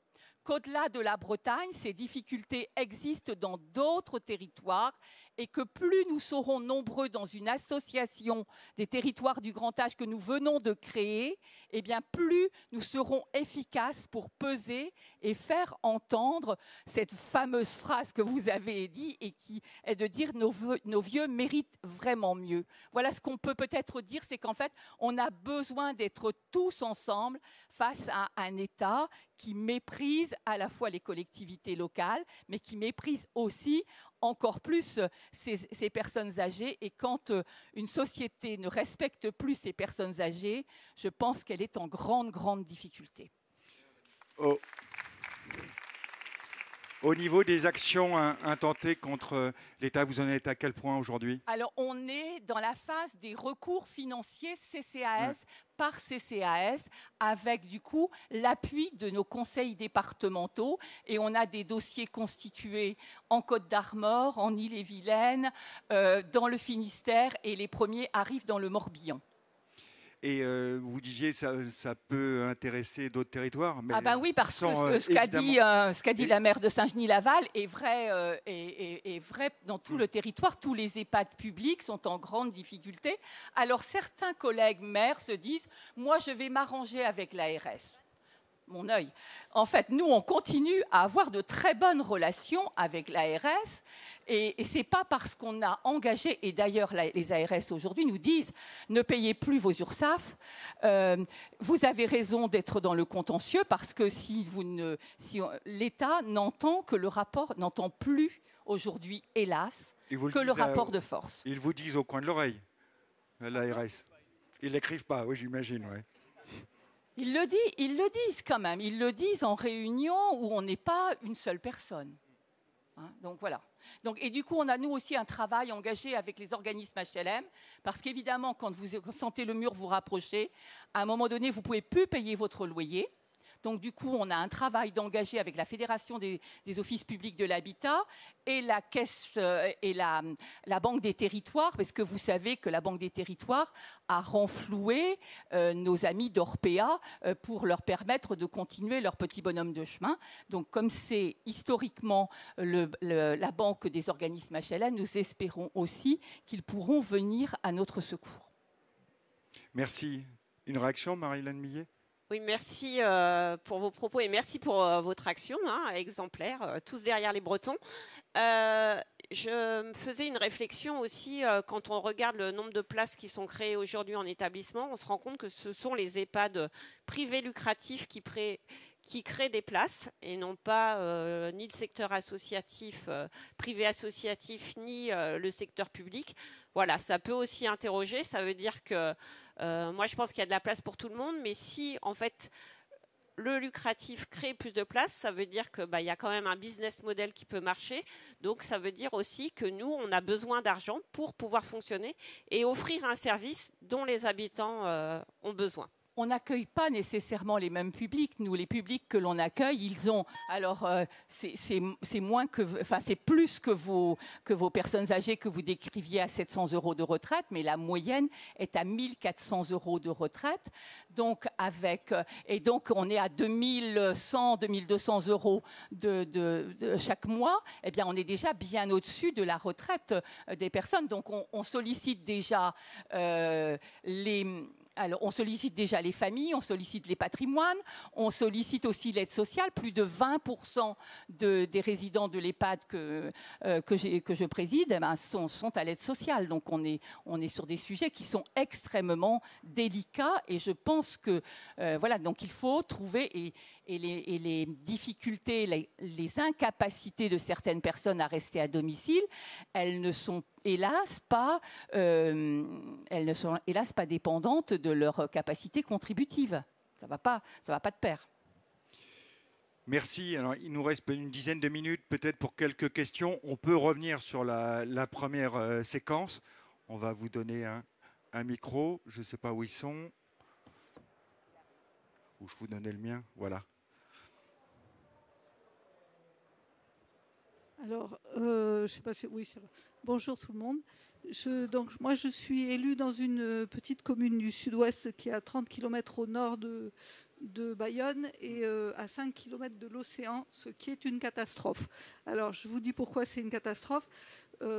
qu'au-delà de la Bretagne, ces difficultés existent dans d'autres territoires et que plus nous serons nombreux dans une association des territoires du grand âge que nous venons de créer, eh bien plus nous serons efficaces pour peser et faire entendre cette fameuse phrase que vous avez dit et qui est de dire nos vieux méritent vraiment mieux. Voilà ce qu'on peut peut-être dire, c'est qu'en fait, on a besoin d'être tous ensemble face à un État qui méprise à la fois les collectivités locales, mais qui méprise aussi encore plus ces personnes âgées. Et quand une société ne respecte plus ces personnes âgées, je pense qu'elle est en grande, grande difficulté.
Au niveau des actions intentées contre l'État, vous en êtes à quel point aujourd'hui?
Alors, on est dans la phase des recours financiers CCAS par CCAS, avec du coup l'appui de nos conseils départementaux. Et on a des dossiers constitués en Côte-d'Armor, en Ille-et-Vilaine, dans le Finistère, et les premiers arrivent dans le Morbihan. Et
vous disiez que ça peut intéresser d'autres territoires. Mais
oui, parce que ce qu'a dit la maire de Saint-Genis-Laval est vrai dans tout le territoire. Tous les EHPAD publics sont en grande difficulté. Alors certains collègues maires se disent « moi je vais m'arranger avec l'ARS ». mon œil. En fait, nous, on continue à avoir de très bonnes relations avec l'ARS et ce n'est pas parce qu'on a engagé, et d'ailleurs les ARS aujourd'hui nous disent ne payez plus vos URSSAF, vous avez raison d'être dans le contentieux parce que si l'État n'entend que le rapport, n'entend plus aujourd'hui, hélas, que le rapport de force.
Ils vous disent au coin de l'oreille, l'ARS. Ils l'écrivent pas, oui, j'imagine, ouais.
Ils le disent quand même. Ils le disent en réunion où on n'est pas une seule personne. Hein, donc voilà. Et du coup, on a nous aussi un travail engagé avec les organismes HLM, parce qu'évidemment, quand vous sentez le mur vous rapprocher, à un moment donné, vous ne pouvez plus payer votre loyer. Donc, du coup, on a un travail d'engager avec la Fédération des offices publics de l'habitat et la Caisse et la Banque des territoires, parce que vous savez que la Banque des territoires a renfloué nos amis d'Orpea pour leur permettre de continuer leur petit bonhomme de chemin. Donc, comme c'est historiquement la banque des organismes HLM, nous espérons aussi qu'ils pourront venir à notre secours.
Merci. Une réaction, Marie-Hélène Millet ?
Oui, merci pour vos propos et merci pour votre action, exemplaire, tous derrière les Bretons. Je me faisais une réflexion aussi, quand on regarde le nombre de places qui sont créées aujourd'hui en établissement, on se rend compte que ce sont les EHPAD privés lucratifs qui créent des places et non pas ni le secteur associatif, privé associatif, ni le secteur public. Voilà, ça peut aussi interroger. Ça veut dire que moi, je pense qu'il y a de la place pour tout le monde, mais si, en fait, le lucratif crée plus de place, ça veut dire qu'il y a quand même un business model qui peut marcher. Donc, ça veut dire aussi que nous, on a besoin d'argent pour pouvoir fonctionner et offrir un service dont les habitants ont besoin.
On n'accueille pas nécessairement les mêmes publics. Nous, les publics que l'on accueille, ils ont... Alors, c'est plus que vos personnes âgées que vous décriviez à 700 € de retraite, mais la moyenne est à 1 400 € de retraite. Donc, donc, on est à 2 100, 2 200 € de chaque mois. Eh bien, on est déjà bien au-dessus de la retraite des personnes. Donc, on sollicite déjà Alors, on sollicite déjà les familles, on sollicite les patrimoines, on sollicite aussi l'aide sociale. Plus de 20% des résidents de l'EHPAD que je préside sont à l'aide sociale. Donc, on est sur des sujets qui sont extrêmement délicats. Et je pense que, donc il faut trouver... Et les difficultés, les incapacités de certaines personnes à rester à domicile, elles ne sont hélas pas dépendantes de leur capacité contributive. Ça va pas de pair.
Merci. Alors, il nous reste une dizaine de minutes peut-être pour quelques questions. On peut revenir sur la première séquence. On va vous donner un micro. Je ne sais pas où ils sont. Ou je vous donnais le mien. Voilà.
Alors, je ne sais pas si... Oui, ça va. Bonjour tout le monde. Moi, je suis élue dans une petite commune du sud-ouest qui est à 30 km au nord de Bayonne et à 5 km de l'océan, ce qui est une catastrophe. Alors, je vous dis pourquoi c'est une catastrophe.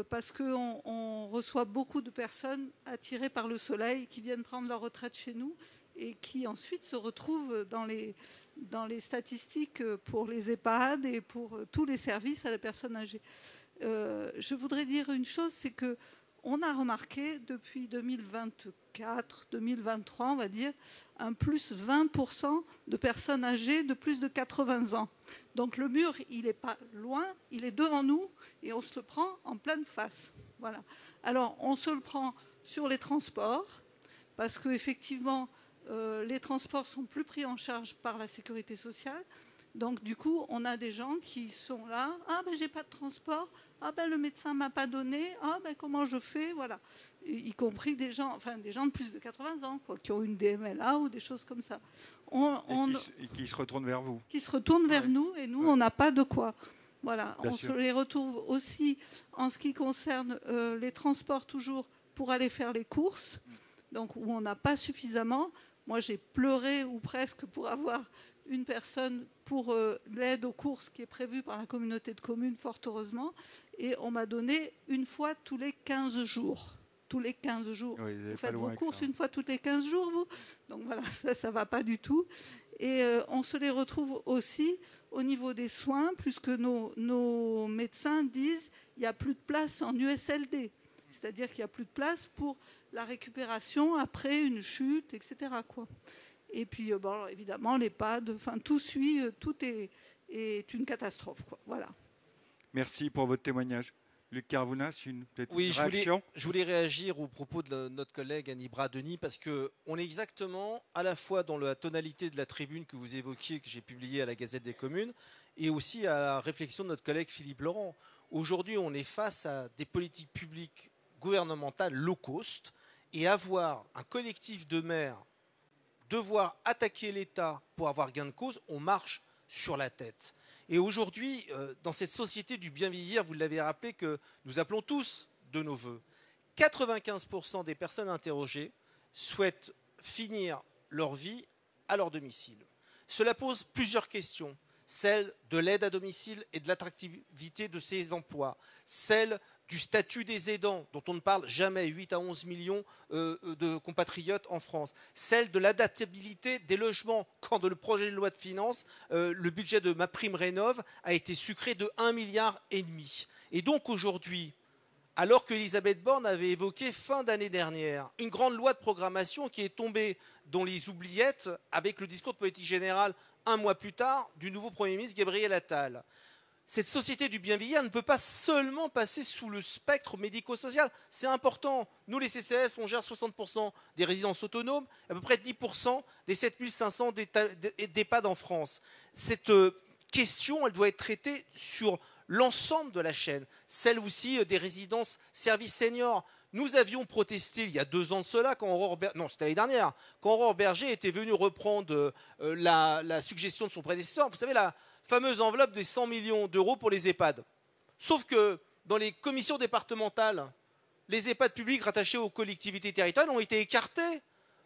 Parce qu'on reçoit beaucoup de personnes attirées par le soleil qui viennent prendre leur retraite chez nous et qui ensuite se retrouvent dans les statistiques pour les EHPAD et pour tous les services à la personne âgée. Je voudrais dire une chose, c'est qu'on a remarqué depuis 2024, 2023, on va dire, un plus 20% de personnes âgées de plus de 80 ans. Donc le mur, il n'est pas loin, il est devant nous et on se le prend en pleine face. Voilà. Alors on se le prend sur les transports parce qu'effectivement, les transports sont plus pris en charge par la sécurité sociale. Donc, du coup, on a des gens qui sont là. « Ah, ben, j'ai pas de transport. Ah, ben, le médecin m'a pas donné. Ah, ben, comment je fais ?» Voilà. Y compris des gens de plus de 80 ans, quoi, qui ont une DMLA ou des choses comme ça.
Et qui se retournent vers vous.
Qui se retournent vers nous, et nous, on n'a pas de quoi. Voilà.
Bien
on
sûr.
se les retrouve aussi en ce qui concerne les transports, toujours pour aller faire les courses, donc où on n'a pas suffisamment. Moi, j'ai pleuré ou presque pour avoir une personne pour l'aide aux courses qui est prévue par la communauté de communes, fort heureusement. Et on m'a donné une fois tous les 15 jours. Tous les 15 jours.
Oui,
vous faites vos courses une fois tous les 15 jours, vous ? Donc voilà, ça ne va pas du tout. Et on se les retrouve aussi au niveau des soins, puisque nos médecins disent qu'il n'y a plus de place en USLD. C'est-à-dire qu'il n'y a plus de place pour la récupération après une chute, etc. quoi. Et puis, bon, évidemment, l'EHPAD, enfin, tout suit, tout est une catastrophe, quoi. Voilà.
Merci pour votre témoignage. Luc Carvounas, une
réaction. Je voulais réagir aux propos de notre collègue Annie Bras-Denis, parce qu'on est exactement à la fois dans la tonalité de la tribune que vous évoquiez, que j'ai publiée à la Gazette des Communes, et aussi à la réflexion de notre collègue Philippe Laurent. Aujourd'hui, on est face à des politiques publiques gouvernementales low cost, et avoir un collectif de maires devoir attaquer l'État pour avoir gain de cause, on marche sur la tête. Et aujourd'hui, dans cette société du bien vieillir, vous l'avez rappelé, que nous appelons tous de nos voeux, 95% des personnes interrogées souhaitent finir leur vie à leur domicile. Cela pose plusieurs questions. Celle de l'aide à domicile et de l'attractivité de ces emplois. Celle du statut des aidants, dont on ne parle jamais, 8 à 11 millions de compatriotes en France. Celle de l'adaptabilité des logements, quand dans le projet de loi de finances, le budget de MaPrimeRénov' a été sucré de 1,5 milliard. Et donc aujourd'hui, alors qu'Elisabeth Borne avait évoqué fin d'année dernière une grande loi de programmation qui est tombée dans les oubliettes avec le discours de politique générale un mois plus tard du nouveau Premier ministre Gabriel Attal. Cette société du bien vieillir ne peut pas seulement passer sous le spectre médico-social. C'est important. Nous, les CCAS, on gère 60% des résidences autonomes, à peu près 10% des 7500 d'EHPAD en France. Cette question, elle doit être traitée sur l'ensemble de la chaîne. Celle aussi des résidences services seniors. Nous avions protesté il y a 2 ans de cela, quand Aurore Berger, non, c'était l'année dernière, quand Aurore Berger était venue reprendre la suggestion de son prédécesseur. Vous savez, la fameuse enveloppe des 100 millions d'euros pour les EHPAD. Sauf que dans les commissions départementales, les EHPAD publics rattachés aux collectivités territoriales ont été écartés,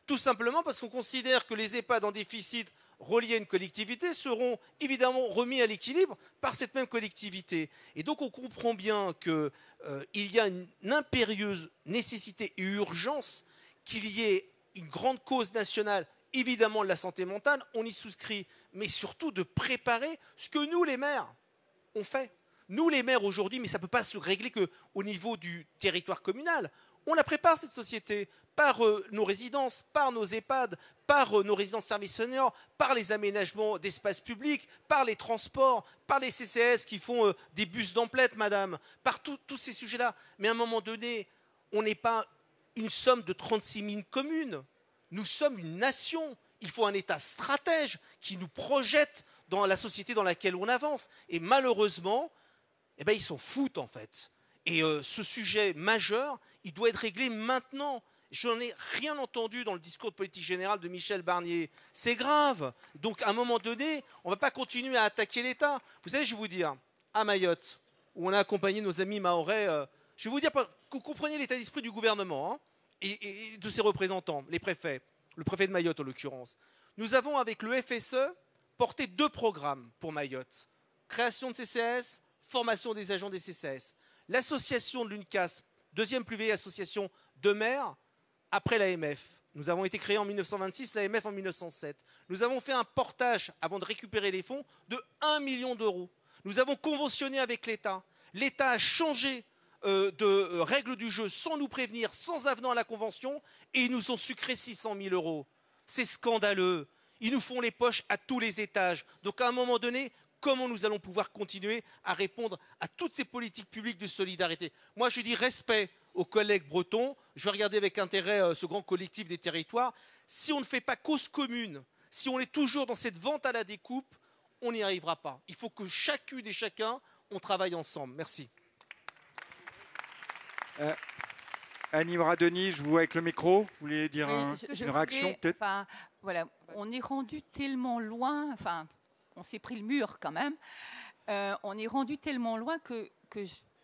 tout simplement parce qu'on considère que les EHPAD en déficit reliés à une collectivité seront évidemment remis à l'équilibre par cette même collectivité. Et donc on comprend bien qu'il y a une impérieuse nécessité et urgence qu'il y ait une grande cause nationale, évidemment de la santé mentale, on y souscrit, mais surtout de préparer ce que nous, les maires, on fait. Nous, les maires, aujourd'hui, mais ça ne peut pas se régler qu'au niveau du territoire communal. On la prépare, cette société, par nos résidences, par nos EHPAD, par nos résidences services seniors, par les aménagements d'espaces publics, par les transports, par les CCAS qui font des bus d'emplettes, madame, par tous ces sujets-là. Mais à un moment donné, on n'est pas une somme de 36 000 communes. Nous sommes une nation. Il faut un État stratège qui nous projette dans la société dans laquelle on avance. Et malheureusement, eh ben, ils s'en foutent, en fait. Et ce sujet majeur, il doit être réglé maintenant. Je n'en ai rien entendu dans le discours de politique générale de Michel Barnier. C'est grave. Donc, à un moment donné, on ne va pas continuer à attaquer l'État. Vous savez, je vais vous dire, à Mayotte, où on a accompagné nos amis mahorais, je vais vous dire que vous compreniez l'état d'esprit du gouvernement, hein, et de ses représentants, les préfets, le préfet de Mayotte en l'occurrence. Nous avons, avec le FSE, porté 2 programmes pour Mayotte. Création de CCAS, formation des agents des CCAS. L'association de l'UNCAS, deuxième plus vieille association de maires, après l'AMF. Nous avons été créés en 1926, l'AMF en 1907. Nous avons fait un portage, avant de récupérer les fonds, de 1 million d'euros. Nous avons conventionné avec l'État. L'État a changé de règles du jeu sans nous prévenir, sans avenant à la convention, et ils nous ont sucré 600 000 euros. C'est scandaleux. Ils nous font les poches à tous les étages. Donc à un moment donné, comment nous allons pouvoir continuer à répondre à toutes ces politiques publiques de solidarité? Moi, je dis respect aux collègues bretons. Je vais regarder avec intérêt ce grand collectif des territoires. Si on ne fait pas cause commune, si on est toujours dans cette vente à la découpe, on n'y arrivera pas. Il faut que chacune et chacun, on travaille ensemble. Merci.
Annie Bras-Denis, je vous vois avec le micro. Vous voulez dire une réaction peut-être?
Voilà, on est rendu tellement loin, on s'est pris le mur quand même. On est rendu tellement loin que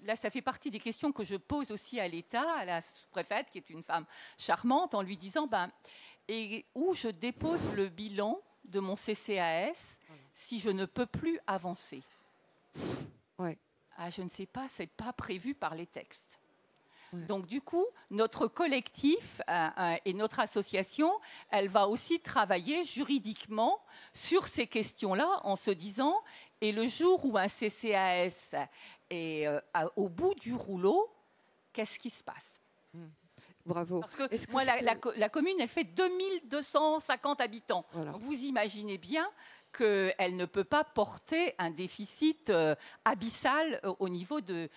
là, ça fait partie des questions que je pose aussi à l'État, à la préfète, qui est une femme charmante, en lui disant et où je dépose le bilan de mon CCAS si je ne peux plus avancer.
Ouais.
Je ne sais pas, c'est pas prévu par les textes. Donc du coup, notre collectif et notre association, elle va aussi travailler juridiquement sur ces questions-là en se disant, et le jour où un CCAS est au bout du rouleau, qu'est-ce qui se passe ?
Bravo.
Parce que moi, la commune, elle fait 2250 habitants. Voilà. Donc vous imaginez bien qu'elle ne peut pas porter un déficit abyssal au niveau de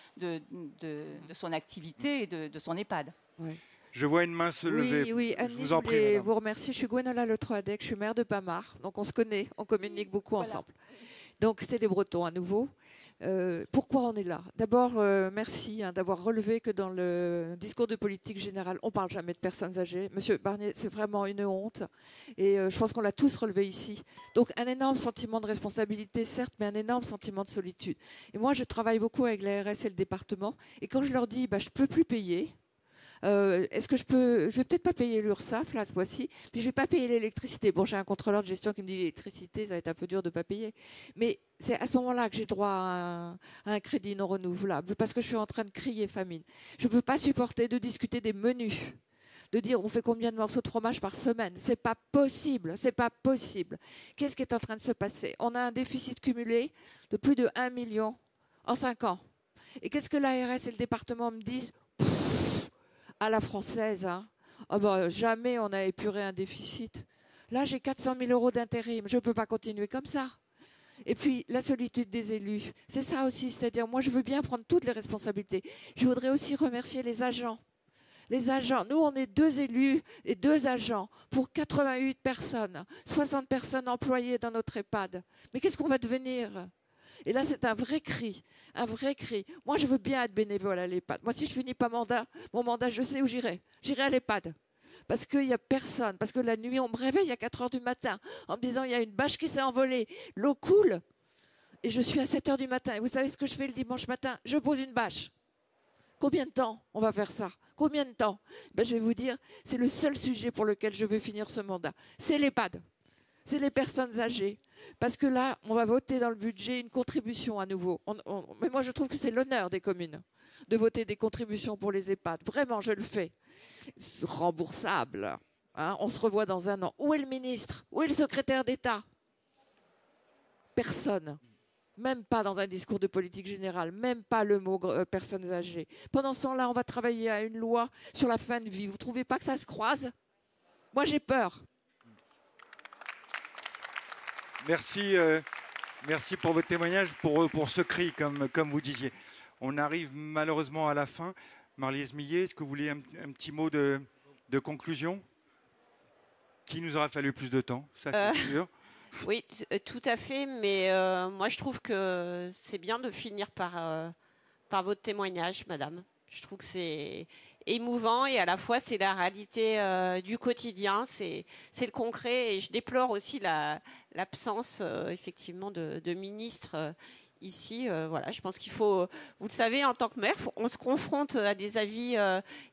son activité et de son EHPAD.
Ouais.
Je vois une main se lever.
Oui, Annie, je voulais vous remercier. Je suis Gwenola Le Troadec, je suis maire de Pamar. Donc on se connaît, on communique beaucoup ensemble. Donc c'est des Bretons à nouveau. Pourquoi on est là? D'abord, merci d'avoir relevé que dans le discours de politique générale, on ne parle jamais de personnes âgées. Monsieur Barnier, c'est vraiment une honte. Et je pense qu'on l'a tous relevé ici. Donc un énorme sentiment de responsabilité, certes, mais un énorme sentiment de solitude. Et moi, je travaille beaucoup avec l'ARS et le département. Et quand je leur dis, je ne peux plus payer, est-ce que je vais peut-être pas payer l'URSSAF là ce mois-ci, puis je vais pas payer l'électricité. Bon, j'ai un contrôleur de gestion qui me dit l'électricité, ça va être un peu dur de pas payer. Mais c'est à ce moment-là que j'ai droit à un crédit non renouvelable parce que je suis en train de crier famine. Je peux pas supporter de discuter des menus, de dire on fait combien de morceaux de fromage par semaine. C'est pas possible, c'est pas possible. Qu'est-ce qui est en train de se passer? On a un déficit cumulé de plus de 1 million en 5 ans. Et qu'est-ce que l'ARS et le département me disent? À la française, hein. Jamais on n'a épuré un déficit. Là, j'ai 400 000 € d'intérim. Je ne peux pas continuer comme ça. Et puis, la solitude des élus, c'est ça aussi. C'est-à-dire, moi, je veux bien prendre toutes les responsabilités. Je voudrais aussi remercier les agents. Les agents, nous, on est 2 élus et 2 agents pour 88 personnes, 60 personnes employées dans notre EHPAD. Mais qu'est-ce qu'on va devenir ? Et là, c'est un vrai cri, un vrai cri. Moi, je veux bien être bénévole à l'EHPAD. Moi, si je finis pas mon mandat, je sais où j'irai. J'irai à l'EHPAD. Parce qu'il n'y a personne. Parce que la nuit, on me réveille à 4 h du matin en me disant, il y a une bâche qui s'est envolée. L'eau coule. Et je suis à 7 h du matin. Et vous savez ce que je fais le dimanche matin? Je pose une bâche. Combien de temps on va faire ça? Combien de temps? Je vais vous dire, c'est le seul sujet pour lequel je veux finir ce mandat. C'est l'EHPAD. C'est les personnes âgées. Parce que là, on va voter dans le budget une contribution à nouveau. Mais moi, je trouve que c'est l'honneur des communes de voter des contributions pour les EHPAD. Vraiment, je le fais. Remboursable. Hein, on se revoit dans 1 an. Où est le ministre? Où est le secrétaire d'État? Personne. Même pas dans un discours de politique générale. Même pas le mot personnes âgées. Pendant ce temps-là, on va travailler à une loi sur la fin de vie. Vous ne trouvez pas que ça se croise? Moi, j'ai peur.
Merci, merci pour votre témoignage, pour ce cri, comme vous disiez. On arrive malheureusement à la fin. Marlies Millet, est-ce que vous voulez un petit mot de conclusion? Qu'il nous aura fallu plus de temps, ça c'est sûr.
Oui, tout à fait, mais moi je trouve que c'est bien de finir par votre témoignage, madame. Je trouve que c'est émouvant et à la fois c'est la réalité du quotidien, c'est le concret et je déplore aussi l'absence effectivement de ministre ici. Voilà, je pense qu'il faut, vous le savez, en tant que maire, on se confronte à des avis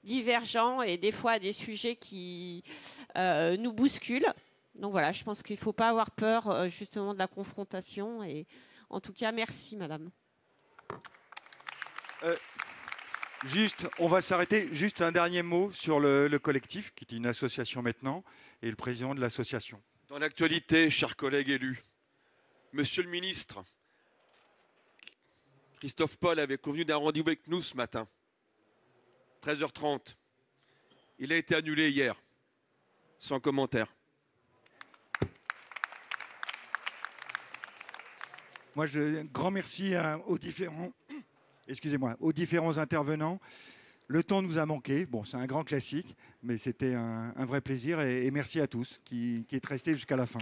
divergents et des fois à des sujets qui nous bousculent. Donc voilà, je pense qu'il ne faut pas avoir peur justement de la confrontation et en tout cas, merci madame.
Juste, on va s'arrêter. Juste un dernier mot sur le collectif, qui est une association maintenant, et le président de l'association.
Dans l'actualité, chers collègues élus, monsieur le ministre, Christophe Paul avait convenu d'un rendez-vous avec nous ce matin, 13 h 30. Il a été annulé hier, sans commentaire.
Moi, un grand merci aux différents intervenants. Le temps nous a manqué. Bon, c'est un grand classique, mais c'était un vrai plaisir. Et merci à tous qui êtes restés jusqu'à la fin.